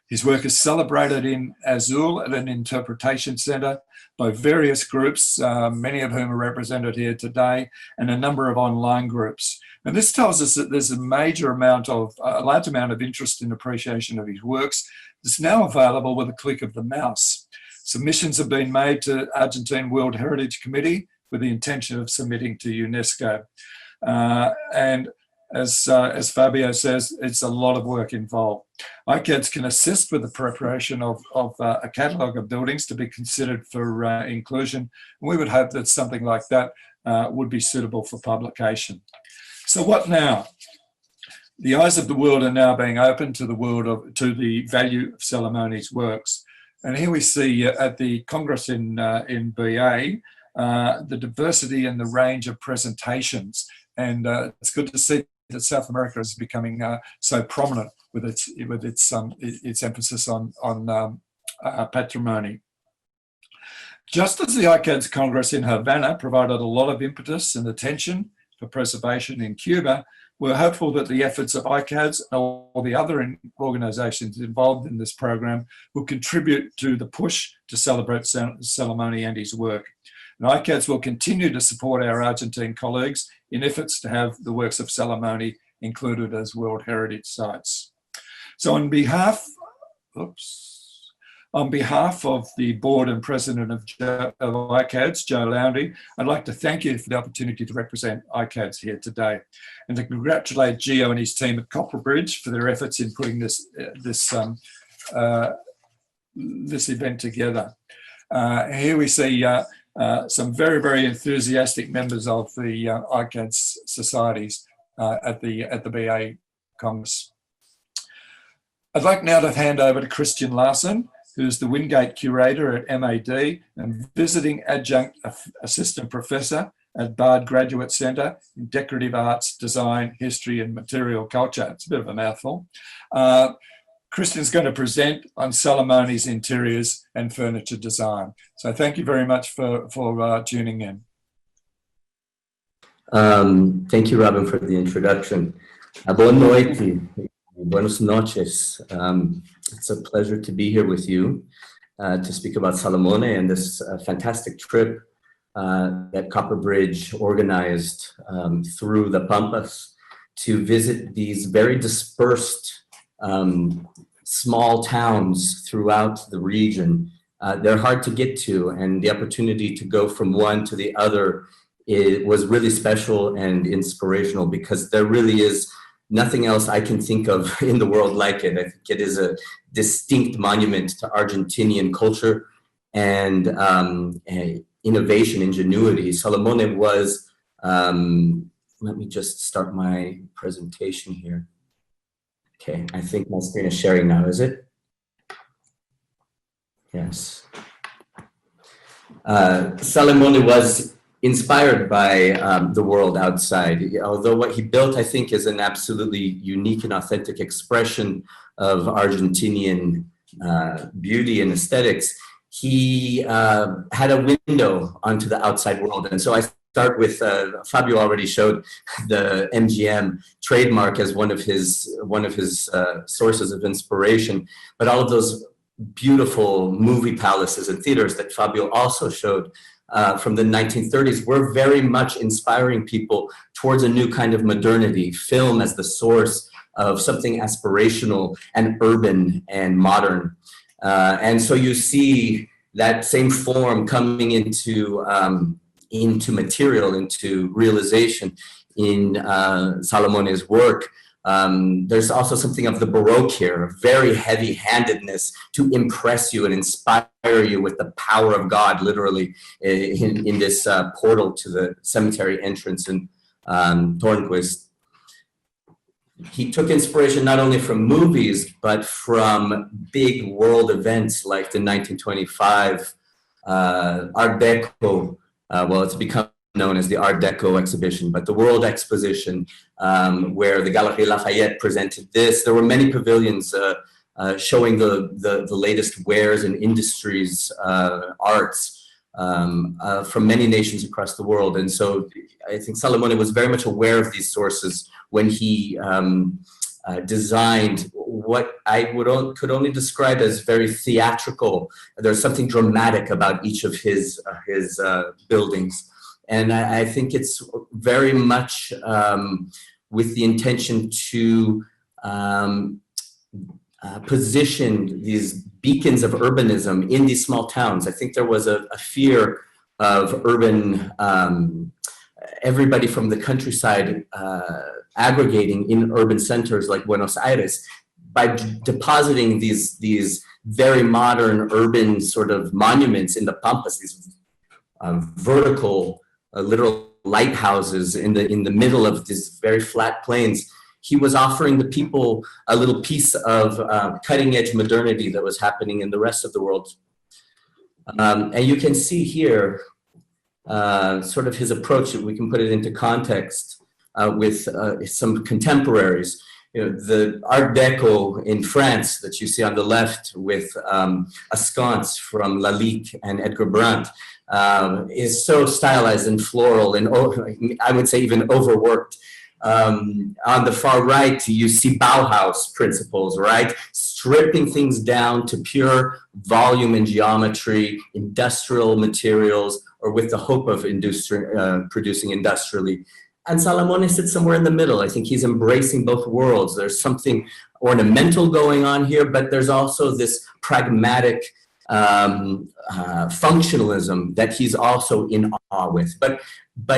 J: His work is celebrated in Azul at an interpretation centre by various groups, many of whom are represented here today, and a number of online groups. And this tells us that there's a large amount of interest and appreciation of his works that's now available with a click of the mouse. Submissions have been made to Argentine World Heritage Committee with the intention of submitting to UNESCO. And as Fabio says, it's a lot of work involved. ICADS can assist with the preparation of a catalogue of buildings to be considered for inclusion. We would hope that something like that would be suitable for publication. So what now? The eyes of the world are now being opened to the value of Salamone's works. And here we see at the Congress in BA, the diversity and the range of presentations. And it's good to see that South America is becoming so prominent with its emphasis on patrimony. Just as the ICADS Congress in Havana provided a lot of impetus and attention for preservation in Cuba, we're hopeful that the efforts of ICADS and all the other organisations involved in this program will contribute to the push to celebrate Salamone and his work. And ICADS will continue to support our Argentine colleagues in efforts to have the works of Salamone included as World Heritage Sites. So on behalf of the board and president of ICADS, Joe Lowndy, I'd like to thank you for the opportunity to represent ICADS here today, and to congratulate Gio and his team at Copperbridge for their efforts in putting this event together. Here we see some very, very enthusiastic members of the ICADS societies at the BA Congress. I'd like now to hand over to Christian Larsen, who's the Windgate Curator at MAD and visiting Adjunct Assistant Professor at Bard Graduate Centre in Decorative Arts, Design, History and Material Culture. It's a bit of a mouthful. Christian's going to present on Salamone's interiors and furniture design. So thank you very much for tuning in.
K: Thank you, Robin, for the introduction. Boa noite, buenas noches. It's a pleasure to be here with you to speak about Salamone and this fantastic trip that Copperbridge organized through the Pampas to visit these very dispersed small towns throughout the region. They're hard to get to, and the opportunity to go from one to the other was really special and inspirational, because there really is nothing else I can think of in the world like it. I think it is a distinct monument to Argentinian culture and innovation, ingenuity. Salamone was, let me just start my presentation here. Okay, I think my screen is sharing now, is it? Yes. Salamone was inspired by the world outside, although what he built, I think, is an absolutely unique and authentic expression of Argentinian beauty and aesthetics. He had a window onto the outside world. And so I start with, Fabio already showed the MGM trademark as one of his sources of inspiration, but all of those beautiful movie palaces and theaters that Fabio also showed from the 1930s were very much inspiring people towards a new kind of modernity, film as the source of something aspirational and urban and modern. And so you see that same form coming into material, into realization in Salamone's work. There's also something of the Baroque here, very heavy-handedness to impress you and inspire you with the power of God, literally, in this portal to the cemetery entrance in Tornquist. He took inspiration not only from movies, but from big world events like the 1925 Art Deco. Well, it's become known as the Art Deco exhibition, but the World Exposition, where the Galerie Lafayette presented this. There were many pavilions showing the latest wares and industries, arts from many nations across the world. And so I think Salamone was very much aware of these sources when he designed what I could only describe as very theatrical. There's something dramatic about each of his buildings. And I think it's very much with the intention to position these beacons of urbanism in these small towns. I think there was a fear of urban, everybody from the countryside aggregating in urban centers like Buenos Aires by depositing these very modern urban sort of monuments in the Pampas, these vertical literal lighthouses in the middle of these very flat plains. He was offering the people a little piece of cutting edge modernity that was happening in the rest of the world. And you can see here sort of his approach, we can put it into context with some contemporaries. You know, the Art Deco in France that you see on the left with a sconce from Lalique and Edgar Brandt is so stylized and floral and I would say even overworked. On the far right, you see Bauhaus principles, right? Stripping things down to pure volume and geometry, industrial materials, or with the hope of producing industrially. And Salamone sits somewhere in the middle. I think he's embracing both worlds. There's something ornamental going on here, but there's also this pragmatic functionalism that he's also in awe with. But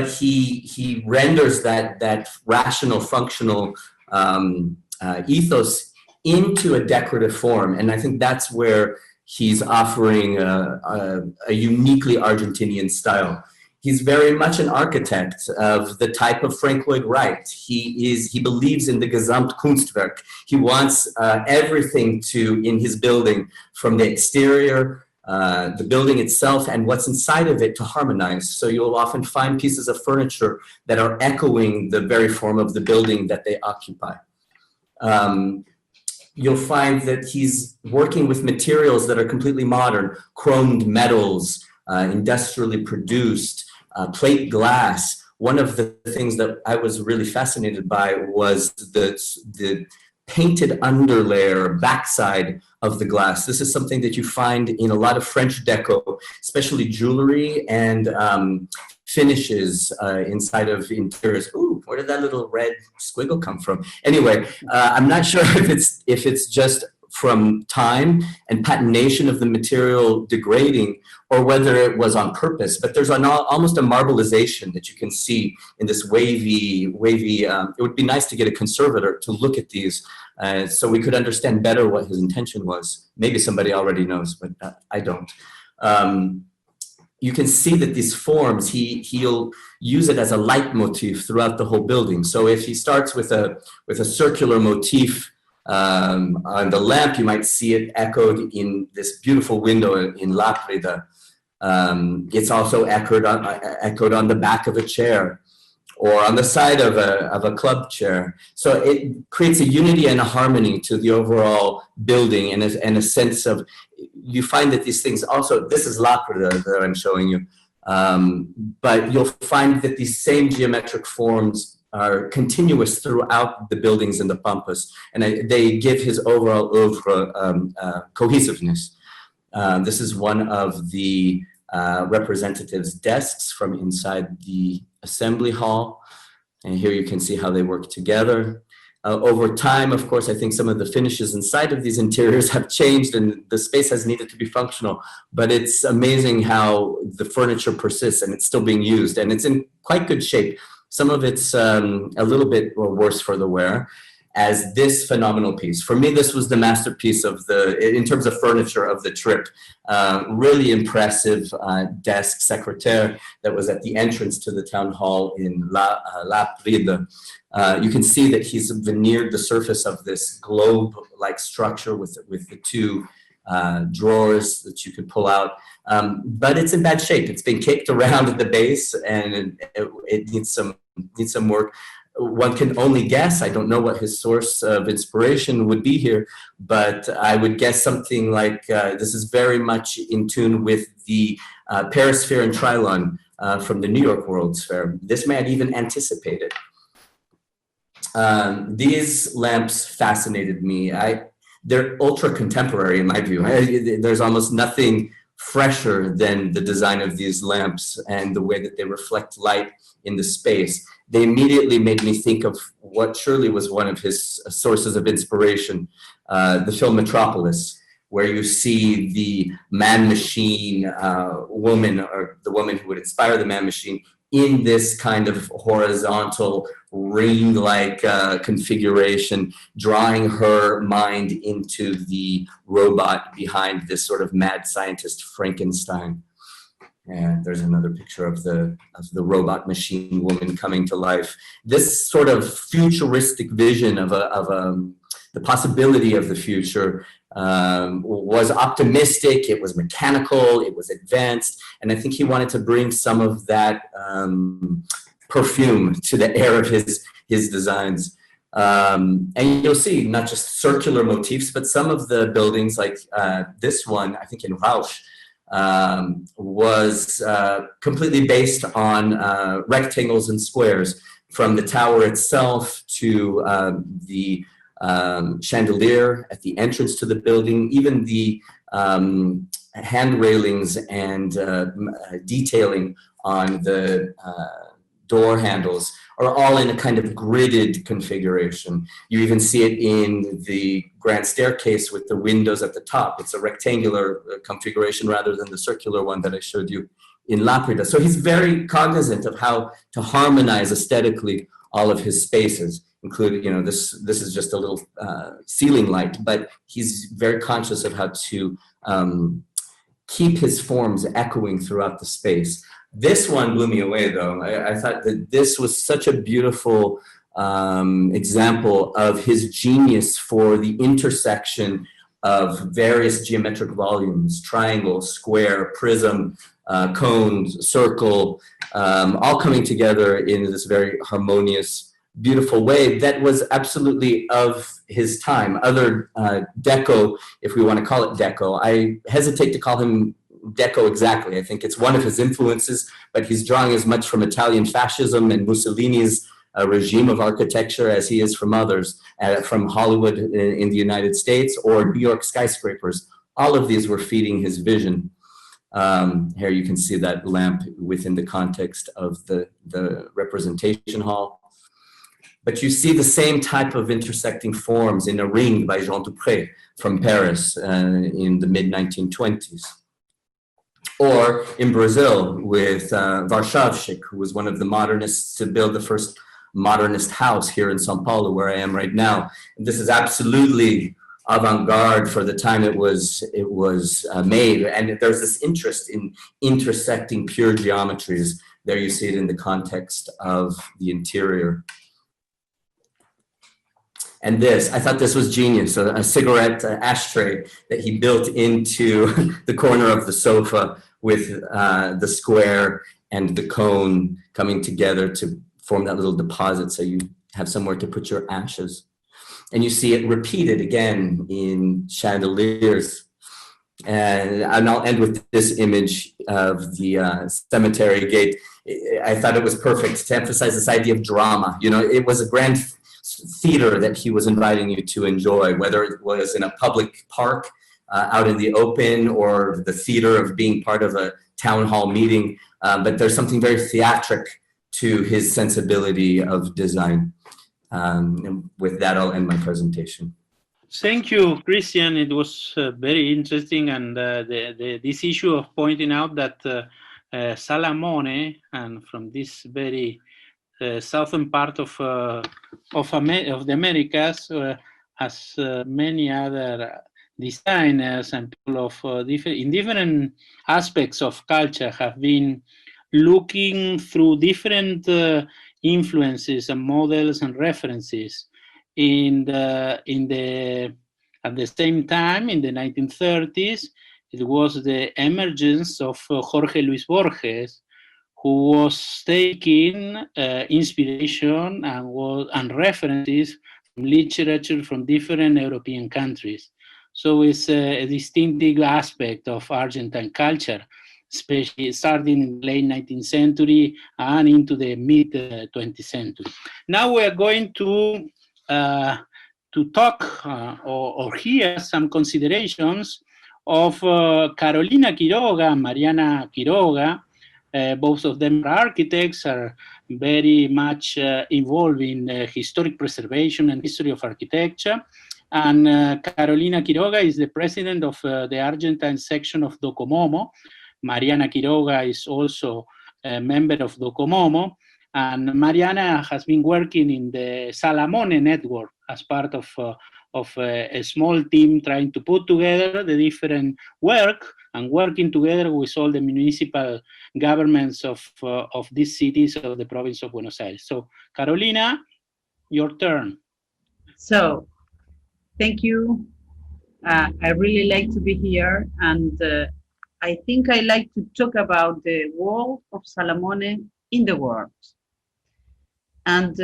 K: he renders that rational, functional ethos into a decorative form. And I think that's where he's offering a uniquely Argentinian style. He's very much an architect of the type of Frank Lloyd Wright. He believes in the Gesamtkunstwerk. He wants everything in his building, from the exterior, the building itself, and what's inside of it to harmonize. So you'll often find pieces of furniture that are echoing the very form of the building that they occupy. You'll find that he's working with materials that are completely modern, chromed metals, industrially produced, plate glass. One of the things that I was really fascinated by was the painted underlayer, backside of the glass. This is something that you find in a lot of French deco, especially jewelry and finishes inside of interiors. Ooh, where did that little red squiggle come from? Anyway, I'm not sure if it's just from time and patination of the material degrading, or whether it was on purpose, but there's almost a marbleization that you can see in this wavy, it would be nice to get a conservator to look at these so we could understand better what his intention was. Maybe somebody already knows, but I don't. You can see that these forms, he'll use it as a leitmotif throughout the whole building. So if he starts with a circular motif on the lamp, you might see it echoed in this beautiful window in Laprida. It's also echoed on the back of a chair or on the side of a club chair. So it creates a unity and a harmony to the overall building, and a sense of, you find that these things also, this is Laprida that I'm showing you, but you'll find that these same geometric forms are continuous throughout the buildings in the Pampas, and they give his overall oeuvre cohesiveness. This is one of the representatives' desks from inside the assembly hall, and here you can see how they work together. Over time, of course, I think some of the finishes inside of these interiors have changed and the space has needed to be functional, but it's amazing how the furniture persists and it's still being used, and it's in quite good shape. Some of it's a little bit worse for the wear, as this phenomenal piece. For me, this was the masterpiece in terms of furniture of the trip. Really impressive desk secretaire that was at the entrance to the town hall in Laprida. You can see that he's veneered the surface of this globe-like structure with the two drawers that you could pull out. But it's in bad shape. It's been caked around at the base, and it needs some work. One can only guess. I don't know what his source of inspiration would be here, but I would guess something like this is very much in tune with the Paris Fair and Trilon from the New York World's Fair. This man even anticipated. These lamps fascinated me. They're ultra contemporary in my view. There's almost nothing fresher than the design of these lamps and the way that they reflect light in the space. They immediately made me think of what surely was one of his sources of inspiration, the film Metropolis, where you see the man-machine woman, or the woman who would inspire the man-machine, in this kind of horizontal ring-like configuration, drawing her mind into the robot behind this sort of mad scientist Frankenstein. And there's another picture of the robot machine woman coming to life. This sort of futuristic vision of the possibility of the future was optimistic, it was mechanical, it was advanced, and I think he wanted to bring some of that perfume to the air of his designs. And you'll see not just circular motifs, but some of the buildings, like this one, I think in Rausch, was completely based on rectangles and squares, from the tower itself to the chandelier at the entrance to the building. Even the hand railings and detailing on the door handles are all in a kind of gridded configuration. You even see it in the grand staircase with the windows at the top. It's a rectangular configuration rather than the circular one that I showed you in Laprida. So he's very cognizant of how to harmonize aesthetically all of his spaces, including, this is just a little ceiling light, but he's very conscious of how to keep his forms echoing throughout the space. This one blew me away, though. I thought that this was such a beautiful example of his genius for the intersection of various geometric volumes, triangle, square, prism, cone, circle, all coming together in this very harmonious, beautiful way that was absolutely of his time. Other Deco, if we want to call it Deco, I hesitate to call him Deco exactly. I think it's one of his influences, but he's drawing as much from Italian fascism and Mussolini's regime of architecture as he is from others, from Hollywood in the United States or New York skyscrapers. All of these were feeding his vision. Here you can see that lamp within the context of the representation hall. But you see the same type of intersecting forms in A Ring by Jean Dupré from Paris in the mid-1920s. Or in Brazil with Warszawszyk, who was one of the modernists to build the first modernist house here in São Paulo, where I am right now. And this is absolutely avant-garde for the time it was made. And there's this interest in intersecting pure geometries. There you see it in the context of the interior. And this, I thought this was genius, a cigarette ashtray that he built into the corner of the sofa with the square and the cone coming together to form that little deposit so you have somewhere to put your ashes. And you see it repeated again in chandeliers. And I'll end with this image of the cemetery gate. I thought it was perfect to emphasize this idea of drama. You know, it was a grand theater that he was inviting you to enjoy, whether it was in a public park out in the open or the theater of being part of a town hall meeting. But there's something very theatric to his sensibility of design. And with that, I'll end my presentation.
I: Thank you, Christian. It was very interesting, and this issue of pointing out that Salamone, and from this very southern part of the Americas, as many other designers and people of different aspects of culture have been looking through different influences and models and references at the same time, in the 1930s, it was the emergence of Jorge Luis Borges, who was taking inspiration and references from literature from different European countries. So it's a distinctive aspect of Argentine culture, especially starting in the late 19th century and into the mid 20th century. Now we're going to talk or hear some considerations of Carolina Quiroga and Mariana Quiroga. Both of them are architects, are very much involved in historic preservation and history of architecture. And Carolina Quiroga is the president of the Argentine section of Docomomo. Mariana Quiroga is also a member of Docomomo. And Mariana has been working in the Salamone network as part of a small team trying to put together the different work and working together with all the municipal governments of these cities of the province of Buenos Aires. So, Carolina, your turn.
L: So, thank you. I really like to be here, and I think I like to talk about the role of Salamone in the world. And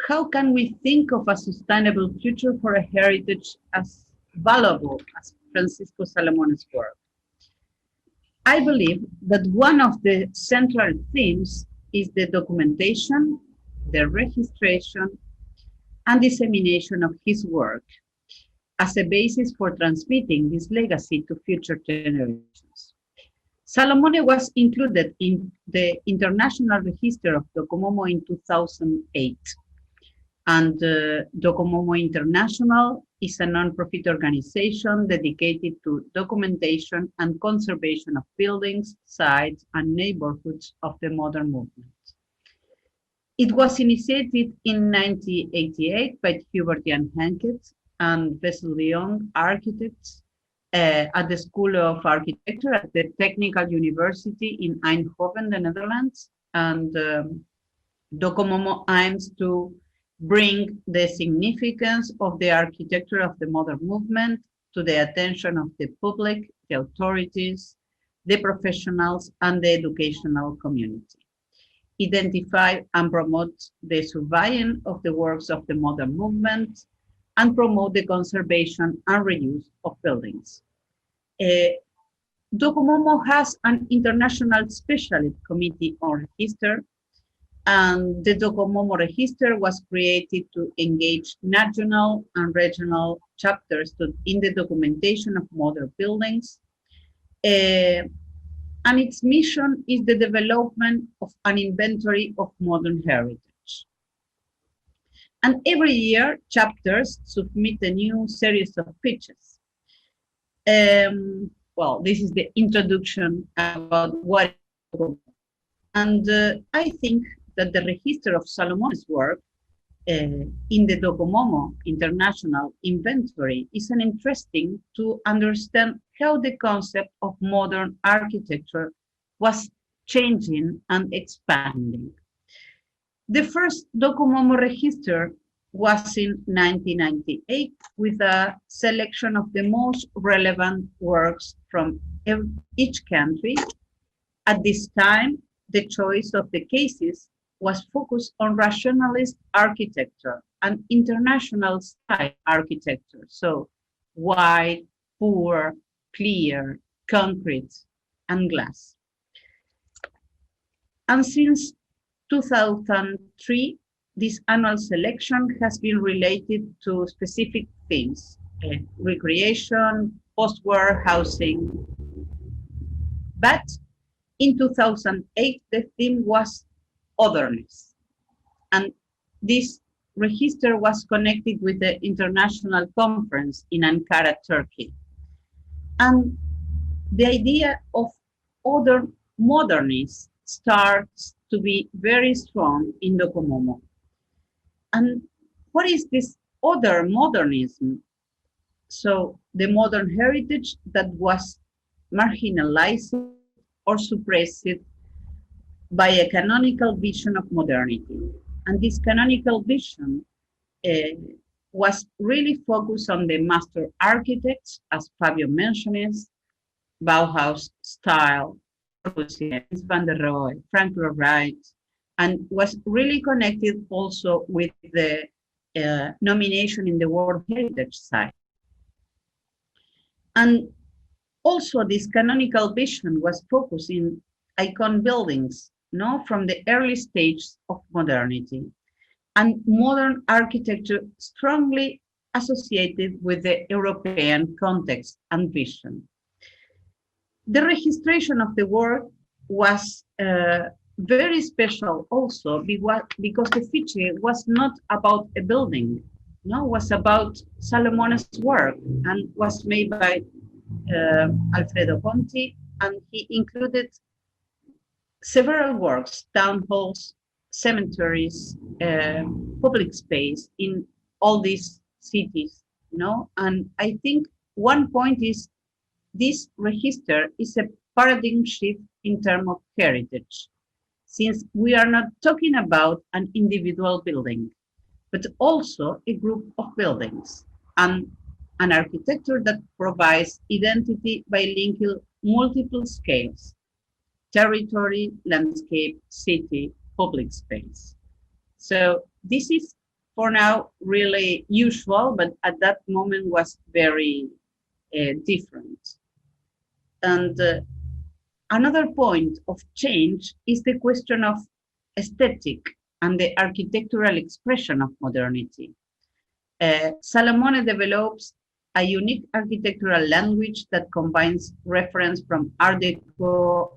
L: how can we think of a sustainable future for a heritage as valuable as Francisco Salamone's work? I believe that one of the central themes is the documentation, the registration, and dissemination of his work as a basis for transmitting his legacy to future generations. Salamone was included in the International Register of Docomomo in 2008. And Docomomo International is a non-profit organization dedicated to documentation and conservation of buildings, sites, and neighborhoods of the modern movement. It was initiated in 1988 by Hubert Jan Henkes and Wessel de Jong architects at the School of Architecture at the Technical University in Eindhoven, the Netherlands. And DocoMomo aims to bring the significance of the architecture of the modern movement to the attention of the public, the authorities, the professionals, and the educational community. Identify and promote the surveying of the works of the modern movement, and promote the conservation and reuse of buildings. DocoMomo has an international specialist committee on register, and the DocoMomo register was created to engage national and regional chapters in the documentation of modern buildings. And its mission is the development of an inventory of modern heritage. And every year, chapters submit a new series of pitches. Well, this is the introduction about what. And I think that the register of Salomone's work in the DocoMomo International Inventory is an interesting to understand how the concept of modern architecture was changing and expanding. The first DocoMomo register was in 1998 with a selection of the most relevant works from each country. At this time, the choice of the cases was focused on rationalist architecture and international style architecture. So white, poor, clear, concrete, and glass. And since 2003, this annual selection has been related to specific themes, recreation, post-war housing. But in 2008, the theme was otherness. And this register was connected with the international conference in Ankara, Turkey. And the idea of other modernism starts to be very strong in DocoMomo. And what is this other modernism? So the modern heritage that was marginalized or suppressed by a canonical vision of modernity. And this canonical vision was really focused on the master architects, as Fabio mentioned, Bauhaus style, Van der Rohe, Frank Lloyd Wright, and was really connected also with the nomination in the World Heritage Site. And also this canonical vision was focused in icon buildings, from the early stages of modernity, and modern architecture strongly associated with the European context and vision. The registration of the work was very special also because the feature was not about a building, was about Salomone's work, and was made by Alfredo Conti, and he included several works, town halls, cemeteries, public space in all these cities, And I think one point is this register is a paradigm shift in terms of heritage, since we are not talking about an individual building, but also a group of buildings and an architecture that provides identity by linking multiple scales: territory, landscape, city, public space. So this is for now really usual, but at that moment was very different. And another point of change is the question of aesthetic and the architectural expression of modernity. Salamone develops a unique architectural language that combines reference from Art Deco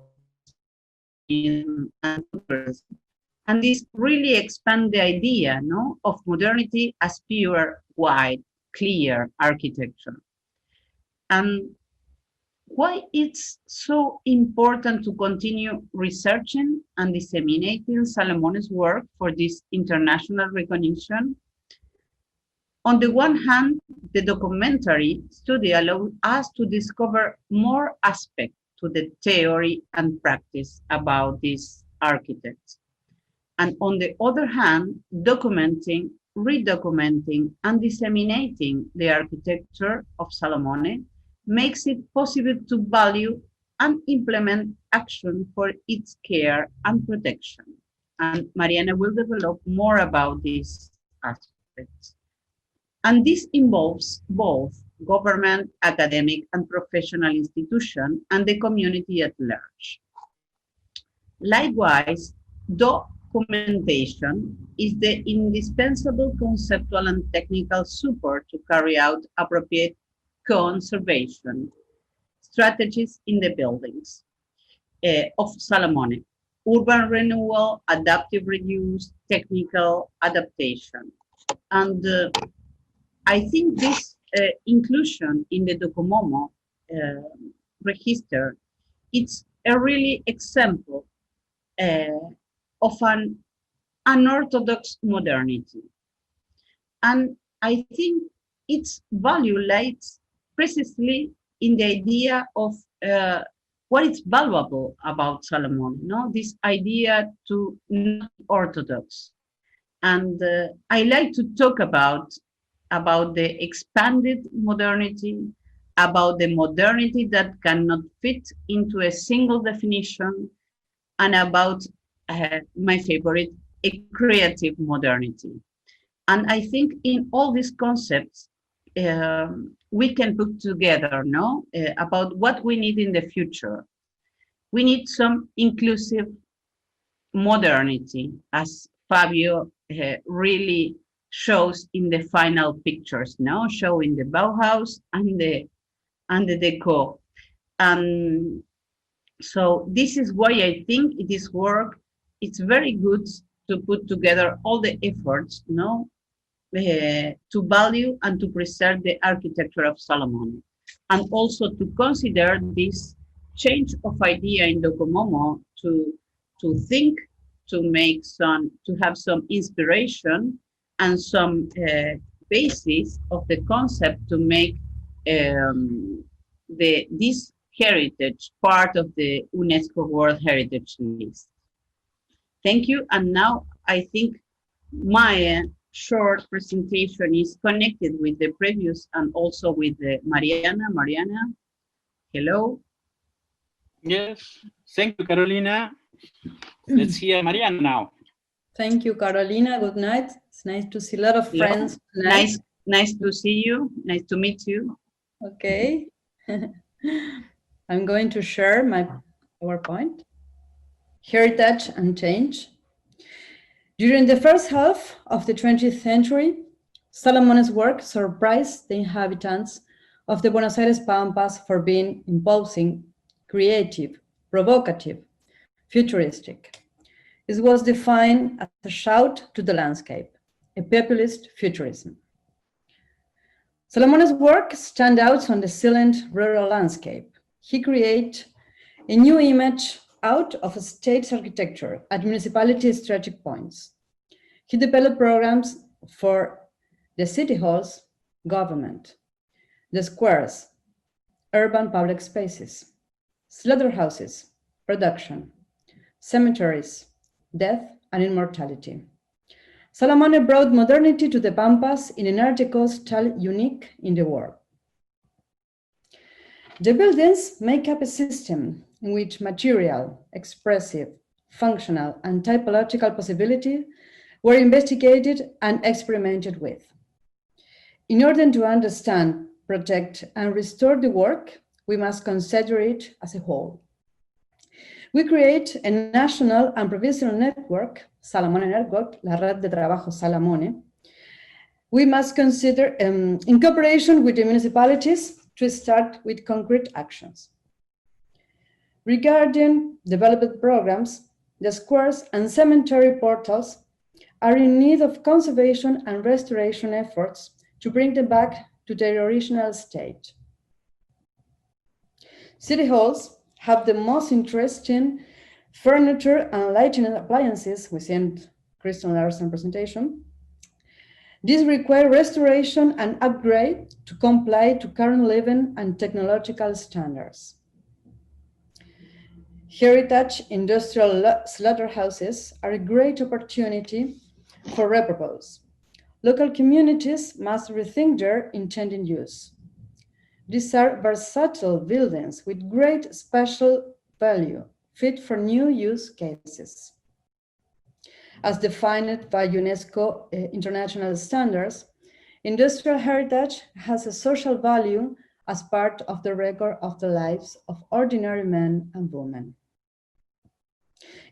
L: and this really expands the idea of modernity as pure, white, clear architecture. And why it's so important to continue researching and disseminating Salomone's work for this international recognition? On the one hand, the documentary study allows us to discover more aspects to the theory and practice about these architects. And on the other hand, documenting, redocumenting, and disseminating the architecture of Salamone makes it possible to value and implement action for its care and protection. And Mariana will develop more about these aspects. And this involves both government, academic, and professional institutions and the community at large. Likewise, documentation is the indispensable conceptual and technical support to carry out appropriate conservation strategies in the buildings of Salamone: urban renewal, adaptive reuse, technical adaptation. And I think this inclusion in the Docomomo register, it's a really example of an unorthodox modernity. And I think its value lies precisely in the idea of what is valuable about Salamone, no? This idea to not orthodox. And I like to talk about the expanded modernity, about the modernity that cannot fit into a single definition, and about my favorite, a creative modernity. And I think in all these concepts, we can put together, no, about what we need in the future. We need some inclusive modernity, as Fabio really shows in the final pictures, no, showing the Bauhaus and the Deco. So this is why I think it is work. It's very good to put together all the efforts, no, to value and to preserve the architecture of Salamone, and also to consider this change of idea in Docomomo to think, to make some, to have some inspiration and some basis of the concept to make this heritage part of the UNESCO World Heritage List. Thank you. And now I think my short presentation is connected with the previous and also with the Mariana. Mariana, hello.
I: Yes, thank you, Carolina. Let's hear Mariana now.
M: Thank you, Carolina. Good night. It's nice to see a lot of friends tonight.
L: Nice to see you. Nice to meet you.
M: Okay. I'm going to share my PowerPoint. Heritage and change. During the first half of the 20th century, Salamone's work surprised the inhabitants of the Buenos Aires Pampas for being imposing, creative, provocative, futuristic. It was defined as a shout to the landscape, a populist futurism. Salamone's work stands out on the silent rural landscape. He created a new image out of a state's architecture at municipality strategic points. He developed programs for the city halls, government, the squares, urban public spaces, slaughterhouses, production, cemeteries, death and immortality. Salamone brought modernity to the Pampas in an Art Deco style unique in the world. The buildings make up a system in which material, expressive, functional, and typological possibilities were investigated and experimented with. In order to understand, protect, and restore the work, we must consider it as a whole. We create a national and provincial network, Salamone Network, La Red de Trabajo Salamone. We must consider, in cooperation with the municipalities, to start with concrete actions. Regarding developed programs, the squares and cemetery portals are in need of conservation and restoration efforts to bring them back to their original state. City halls have the most interesting furniture and lighting appliances within Christian Larsen presentation. These require restoration and upgrade to comply to current living and technological standards. Heritage industrial slaughterhouses are a great opportunity for repurpose. Local communities must rethink their intended use. These are versatile buildings with great special value, fit for new use cases. As defined by UNESCO international standards, industrial heritage has a social value as part of the record of the lives of ordinary men and women.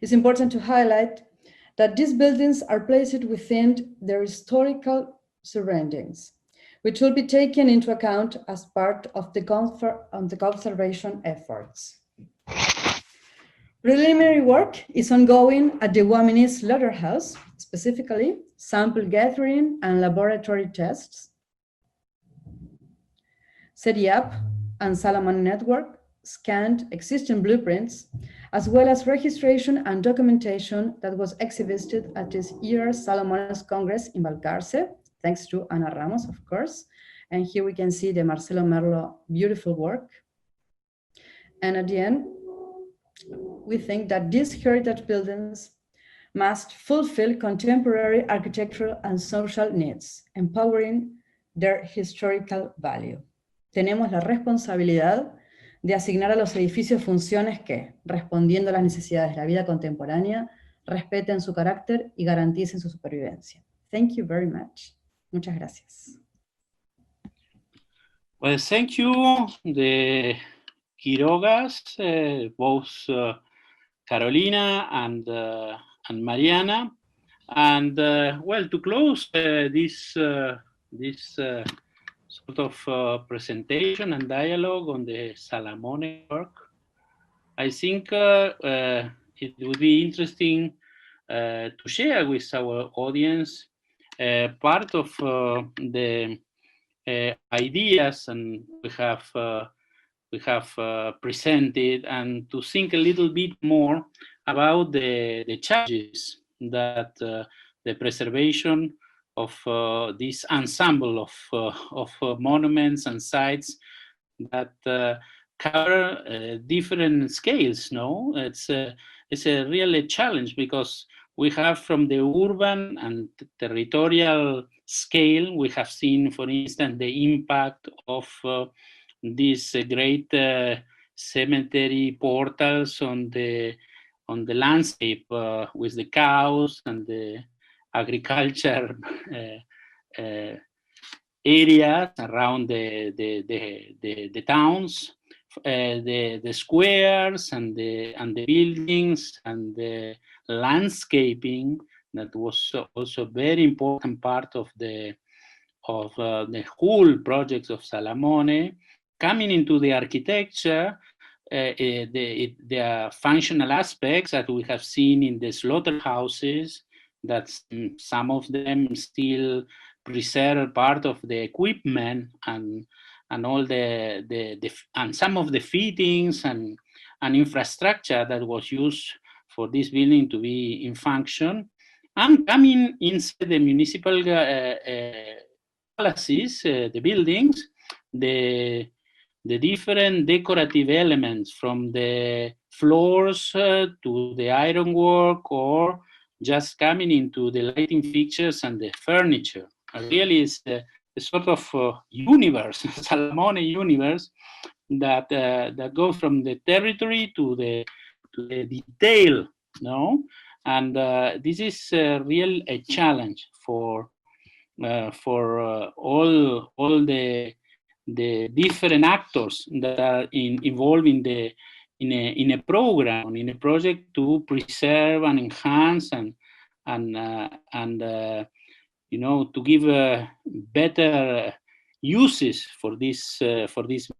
M: It's important to highlight that these buildings are placed within their historical surroundings, which will be taken into account as part of the conservation efforts. Preliminary work is ongoing at the Wamini Slaughterhouse, specifically sample gathering and laboratory tests. SETI-UP and Salamone Network scanned existing blueprints, as well as registration and documentation that was exhibited at this year's Salamone's Congress in Valcarce, thanks to Ana Ramos, of course. And here we can see the Marcelo Merlo beautiful work. And at the end, we think that these heritage buildings must fulfill contemporary architectural and social needs, empowering their historical value. Tenemos la responsabilidad de asignar a los edificios funciones que, respondiendo a las necesidades de la vida contemporánea, respeten su carácter y garanticen su supervivencia. Thank you very much. Muchas gracias.
I: Well, thank you, the Quirogas, both Carolina and Mariana. And well, to close this sort of presentation and dialogue on the Salamone work, I think it would be interesting to share with our audience part of the ideas and we have presented, and to think a little bit more about the challenges that the preservation of this ensemble of monuments and sites that cover different scales. No, it's a really challenge because we have from the urban and territorial scale, we have seen, for instance, the impact of these great cemetery portals on the landscape with the cows and the agriculture areas around the towns, the squares and the buildings and the landscaping. That was also a very important part of the whole projects of Salamone. Coming into the architecture, the functional aspects that we have seen in the slaughterhouses, that some of them still preserve part of the equipment and all and some of the fittings and infrastructure that was used for this building to be in function. And coming inside the municipal palaces, the buildings, the different decorative elements from the floors to the ironwork, or just coming into the lighting fixtures and the furniture. Really is a sort of universe, Salamone universe, that goes from the territory to the detail, no? And this is really a challenge for all the different actors that are involved in a program, in a project to preserve and enhance and you know, to give better uses for these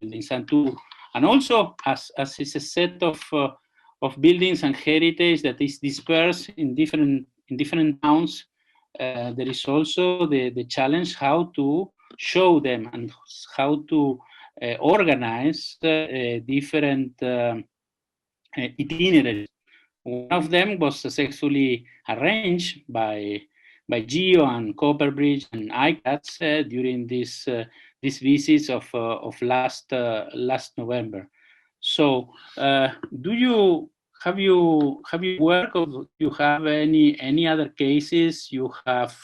I: buildings, and also as is a set of buildings and heritage that is dispersed in different towns. There is also the challenge how to show them and how to organize different itineraries. One of them was successfully arranged by Gio and Copperbridge and ICADS during these visits of last November. So, have you worked, or do you have any other cases you have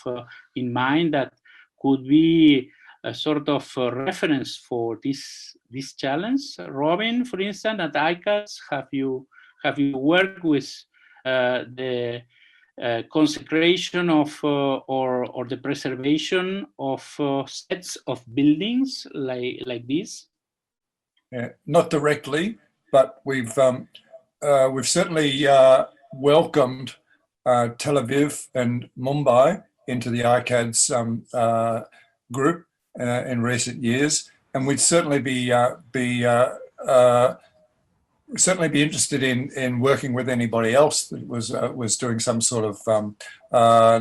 I: in mind that could be a sort of reference for this challenge? Robin, for instance, at ICADS, have you worked with the consecration of or the preservation of sets of buildings like this?
J: Not directly, but we've certainly welcomed Tel Aviv and Mumbai into the ICADS group in recent years, and we'd certainly be interested in working with anybody else that was doing some sort of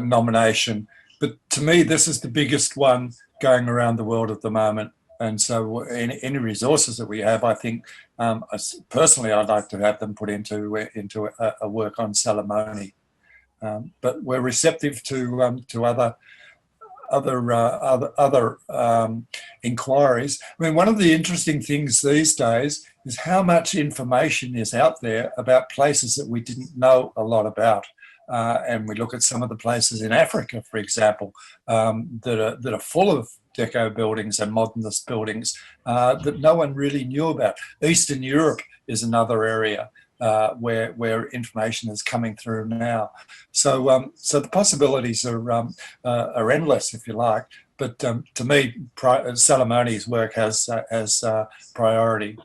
J: nomination. But to me, this is the biggest one going around the world at the moment. And so any resources that we have, I think, personally, I'd like to have them put into a work on Salamone. But we're receptive to other inquiries. I mean, one of the interesting things these days is how much information is out there about places that we didn't know a lot about. And we look at some of the places in Africa, for example, that are full of Deco buildings and modernist buildings that no one really knew about. Eastern Europe is another area where information is coming through now. So so the possibilities are endless, if you like. But to me, Salamone's work has priority.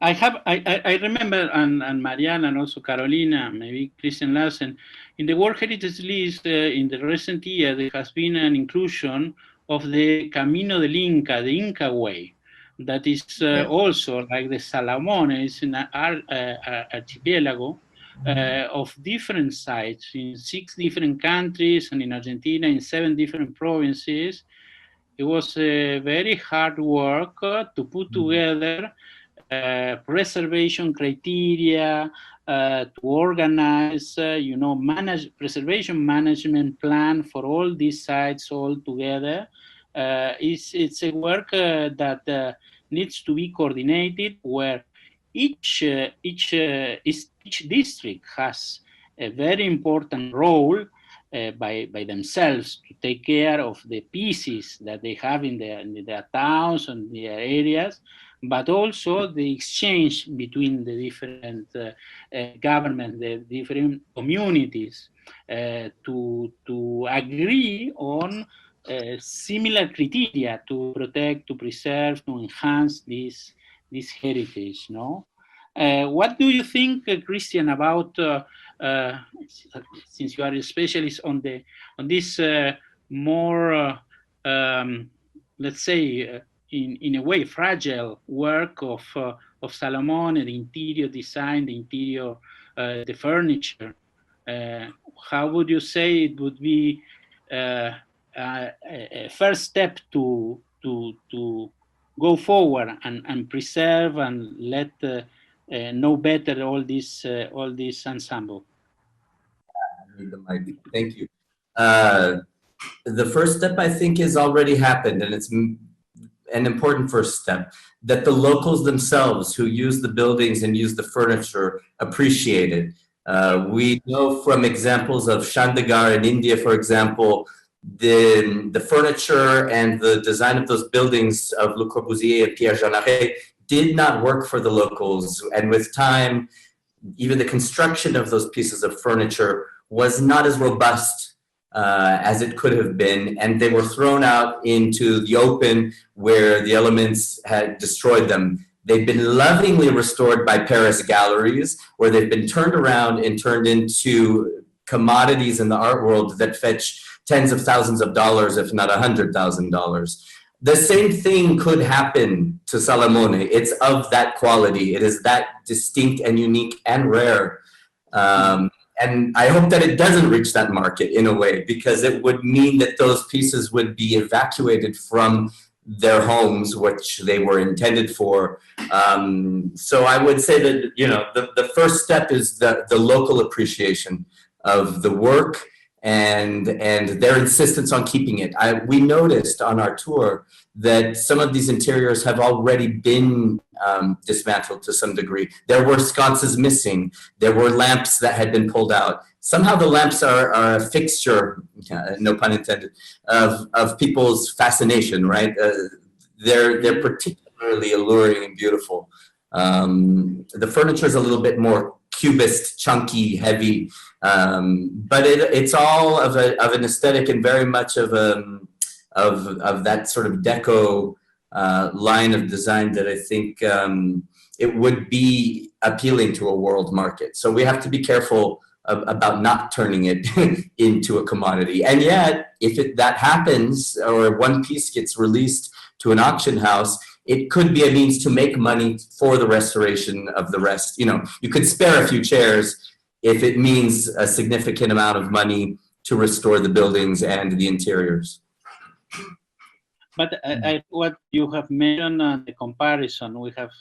I: I remember, and Mariana and also Carolina, maybe Christian Larsen, in the World Heritage List in the recent year, there has been an inclusion of the Camino del Inca, the Inca Way, that is also like the Salamone. It's an archipelago of different sites in 6 different countries, and in Argentina in 7 different provinces. It was a very hard work to put together preservation criteria, to organize, preservation management plan for all these sites all together. It's a work that needs to be coordinated, where each district has a very important role by themselves to take care of the pieces that they have in their towns and their areas, but also the exchange between the different governments, the different communities, to agree on similar criteria to protect, to preserve, to enhance this heritage. No, what do you think, Christian, about since you are a specialist on this more let's say in a way fragile work of Salamone, the interior design, the interior, the furniture? How would you say it would be a first step to go forward and preserve and let know better all this ensemble?
K: Thank you. The first step, I think, has already happened, and it's an important first step, that the locals themselves who use the buildings and use the furniture appreciate it. We know from examples of Chandigarh in India, for example, the furniture and the design of those buildings of Le Corbusier and Pierre Jeanneret did not work for the locals. And with time, even the construction of those pieces of furniture was not as robust as it could have been, and they were thrown out into the open where the elements had destroyed them. They've been lovingly restored by Paris galleries, where they've been turned around and turned into commodities in the art world that fetch tens of thousands of dollars, if not $100,000. The same thing could happen to Salamone. It's of that quality. It is that distinct and unique and rare. And I hope that it doesn't reach that market in a way, because it would mean that those pieces would be evacuated from their homes, which they were intended for. So I would say that, the first step is the local appreciation. of the work and their insistence on keeping it. We noticed on our tour that some of these interiors have already been dismantled to some degree. There were sconces missing. There were lamps that had been pulled out. Somehow the lamps are a fixture, no pun intended, of people's fascination, right? They're particularly alluring and beautiful. The furniture is a little bit more cubist, chunky, heavy, but it's all of an aesthetic and very much of that sort of deco line of design that I think it would be appealing to a world market. So we have to be careful about not turning it into a commodity. And yet, if that happens, or one piece gets released to an auction house, it could be a means to make money for the restoration of the rest. You know, you could spare a few chairs if it means a significant amount of money to restore the buildings and the interiors.
I: But what you have mentioned, the comparison, we have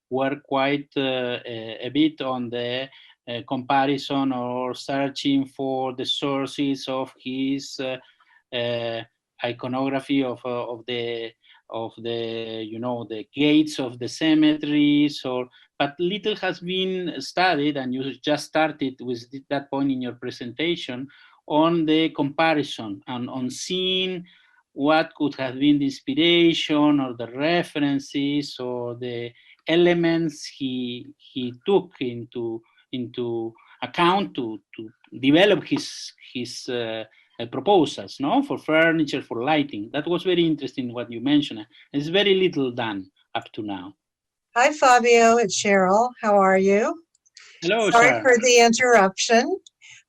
I: worked quite a bit on the comparison or searching for the sources of his iconography of the the gates of the cemeteries, but little has been studied, and you just started with that point in your presentation on the comparison and on seeing what could have been the inspiration or the references or the elements he took into account to develop his proposals, no, for furniture, for lighting. That was very interesting what you mentioned. It's very little done up to now.
B: Hi, Fabio. It's Cheryl. How are you?
I: Hello,
B: Sorry
I: Cheryl.
B: for the interruption,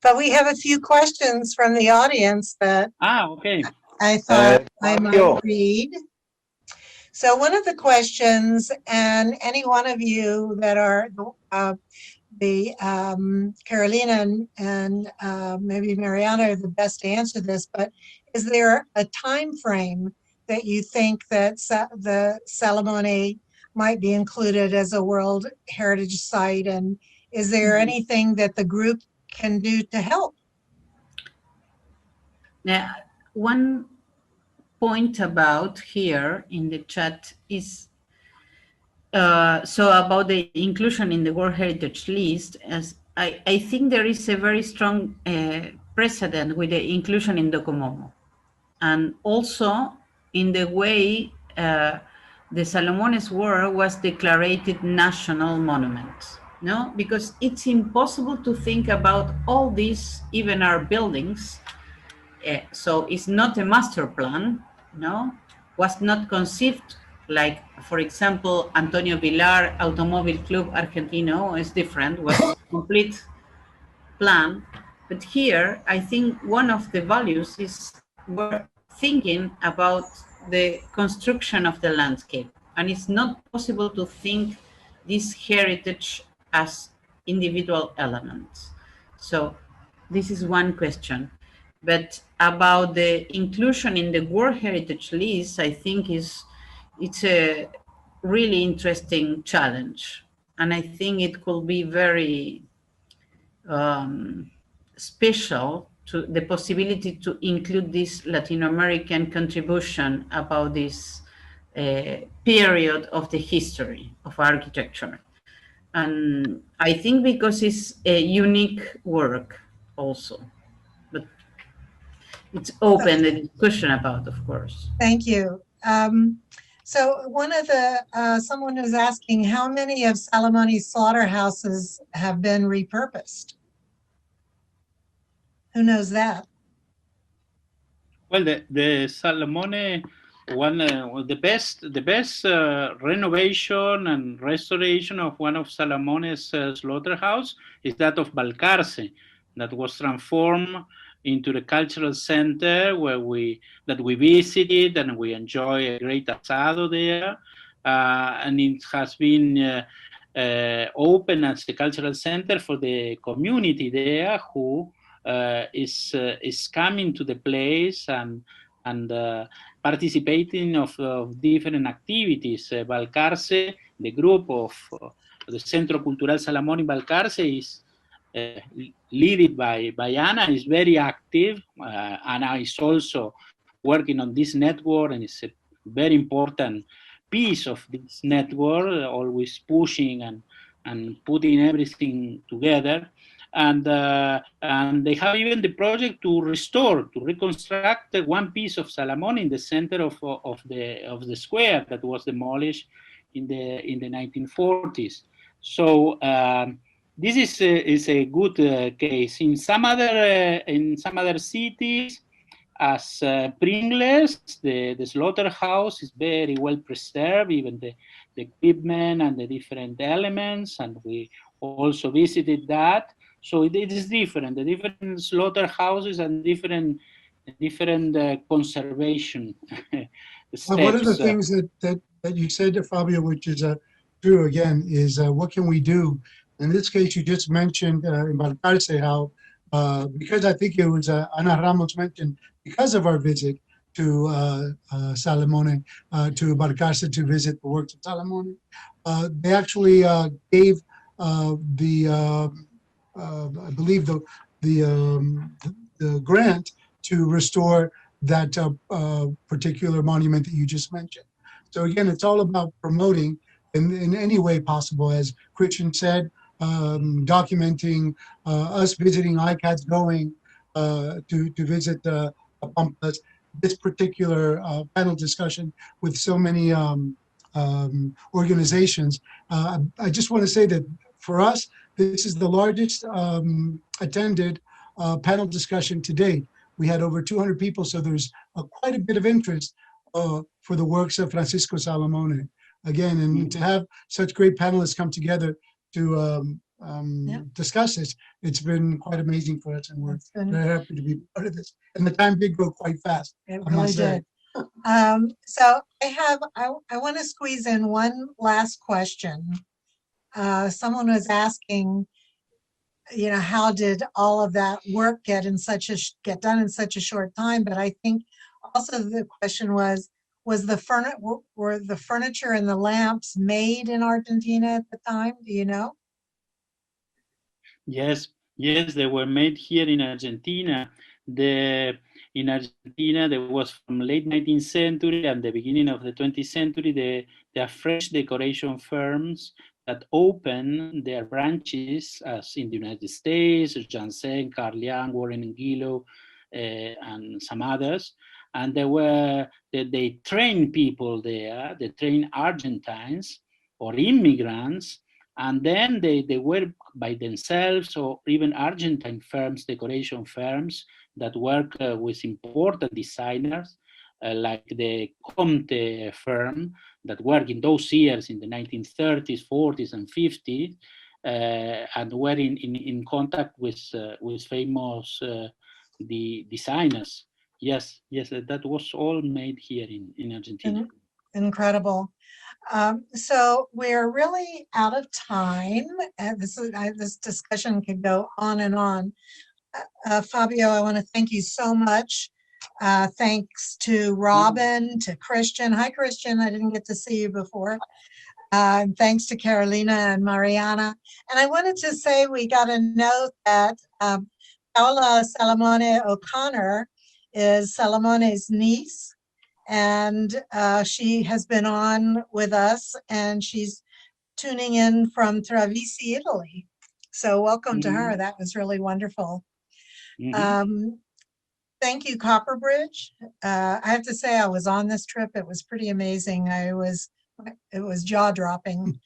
B: but we have a few questions from the audience that
I: okay.
B: I thought I might read. So one of the questions, and any one of you that are Carolina and maybe Mariana are the best to answer this, but is there a time frame that you think that the Salamone might be included as a World Heritage Site, and is there anything that the group can do to help?
L: Now, one point about here in the chat is so about the inclusion in the World Heritage List, as I think there is a very strong precedent with the inclusion in Docomomo, and also in the way the Salomone's work was declared national monument. No, because it's impossible to think about all these, even our buildings. So it's not a master plan. No, was not conceived. Like, for example, Antonio Vilar Automobile Club Argentino is different, was a complete plan. But here, I think one of the values is we're thinking about the construction of the landscape. And it's not possible to think this heritage as individual elements. So this is one question. But about the inclusion in the World Heritage List, I think it's a really interesting challenge. And I think it could be very special to the possibility to include this Latin American contribution about this period of the history of architecture. And I think because it's a unique work also, but it's open the discussion about, of course.
B: Thank you. So one of the, someone is asking, how many of Salamone's slaughterhouses have been repurposed? Who knows that?
I: Well, the Salamone one, the best renovation and restoration of one of Salamone's slaughterhouse is that of Balcarce, that was transformed into the cultural center that we visited, and we enjoy a great asado there, and it has been open as a cultural center for the community there, who is coming to the place and participating of different activities. Balcarce, the group of the Centro Cultural Salamone in Balcarce, is led by Anna, is very active. Anna is also working on this network, and it's a very important piece of this network, always pushing and putting everything together. And they have even the project to reconstruct one piece of Salamone in the center of the square that was demolished in the 1940s. So this is a good case. In some other cities, as Pringles, the slaughterhouse is very well preserved, even the equipment and the different elements, and we also visited that. So it is different. The different slaughterhouses and different conservation steps.
A: One of the things that you said, Fabio, which is true again, is what can we do? In this case, you just mentioned in Balcarce how, because I think it was Ana Ramos mentioned, because of our visit to Salamone, to Balcarce to visit the works of Salamone, they actually gave I believe the grant to restore that particular monument that you just mentioned. So again, it's all about promoting in any way possible, as Christian said, documenting us visiting ICADS, going to visit the Pampas, this particular panel discussion with so many organizations. I just want to say that for us, this is the largest attended panel discussion to date. We had over 200 people, so there's quite a bit of interest for the works of Francisco Salamone. Again, and to have such great panelists come together to discuss this, it's been quite amazing for us, and we're very happy to be part of this. And the time did go quite fast.
B: It really did. So I want to squeeze in one last question. Someone was asking, how did all of that work get done in such a short time? But I think also the question was were the furniture and the lamps made in Argentina at the time? Do you know?
I: Yes, they were made here in Argentina. In Argentina, there was from late 19th century and the beginning of the 20th century, there are French decoration firms that open their branches, as in the United States, Janssen, Carlian, Warren and Gillow, and some others. And they train people there, they train Argentines or immigrants, and then they work by themselves, or even Argentine firms, decoration firms, that work with important designers, like the Comte firm, that worked in those years in the 1930s, 40s, and 50s, and were in contact with famous designers. Yes, that was all made here in Argentina.
B: Incredible. So we're really out of time. This discussion could go on and on. Fabio, I want to thank you so much. Thanks to Robin, to Christian. Hi, Christian. I didn't get to see you before. Thanks to Carolina and Mariana. And I wanted to say we got a note that Paola Salamone O'Connor is Salamone's niece, and she has been on with us, and she's tuning in from Treviso, Italy. So welcome to her. That was really wonderful. Thank you, Copperbridge. I have to say I was on this trip. It was pretty amazing. It was jaw-dropping.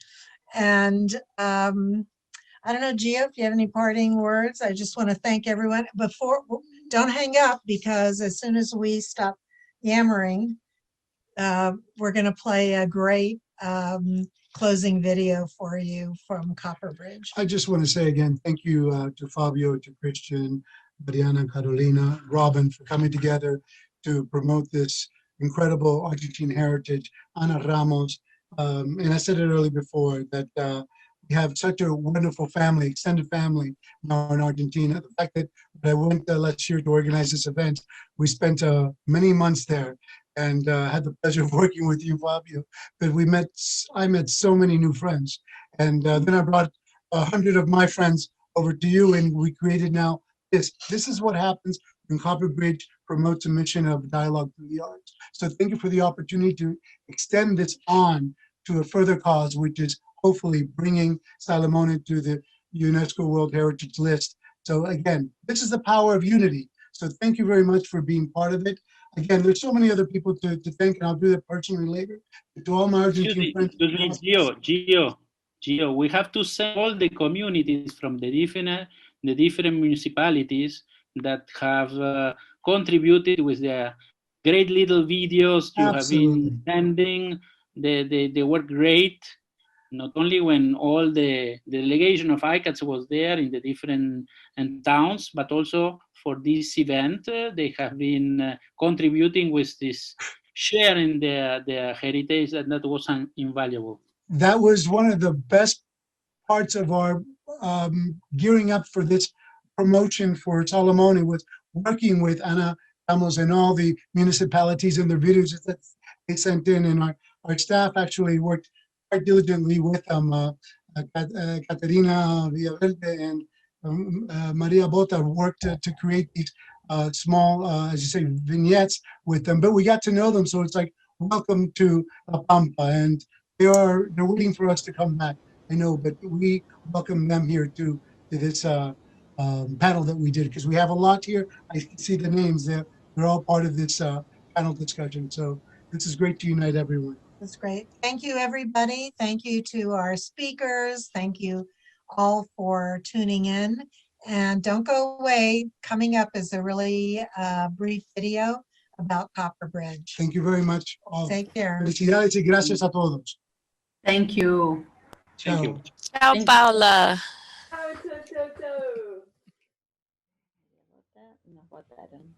B: And I don't know, Gio, if you have any parting words. I just want to thank everyone. Don't hang up, because as soon as we stop yammering, we're going to play a great closing video for you from Copperbridge.
A: I just want to say again, thank you to Fabio, to Christian, Mariana, Carolina, Robin, for coming together to promote this incredible Argentine heritage. Ana Ramos, and I said it earlier before, that we have such a wonderful family, extended family now in Argentina. The fact that I went last year to organize this event, we spent many months there, and had the pleasure of working with you, Fabio. But I met so many new friends, and then I brought 100 of my friends over to you, and we created now this. This is what happens when Copperbridge promotes a mission of dialogue through the arts. So thank you for the opportunity to extend this on to a further cause, which is hopefully bringing Salamone to the UNESCO World Heritage List. So again, this is the power of unity. So thank you very much for being part of it. Again, there's so many other people to thank, and I'll do that personally later. To all my Argentine friends.
I: Excuse me, Gio, we have to send all the communities from the different municipalities that have contributed with their great little videos you have been sending. They were great. Not only when all the delegation of ICADS was there in the different towns, but also for this event, they have been contributing with this, sharing their heritage, and that was invaluable.
A: That was one of the best parts of our gearing up for this promotion for Salamone, was working with Ana Ramos and all the municipalities and their videos that they sent in, and our staff actually worked quite diligently with them. Caterina Villaverde and Maria Bota worked to create these small, as you say, vignettes with them. But we got to know them, so it's like, welcome to La Pampa, and they're waiting for us to come back. I know, but we welcome them here to this panel that we did, because we have a lot here. I can see the names. They're all part of this panel discussion. So this is great to unite everyone.
B: That's great. Thank you, everybody. Thank you to our speakers. Thank you all for tuning in. And don't go away. Coming up is a really brief video about Copperbridge.
A: Thank you very much. All.
B: Take care.
A: Felicidades y gracias a todos.
L: Thank you.
A: Ciao.
I: Thank you.
N: Ciao, Paula.
C: Nos votaron.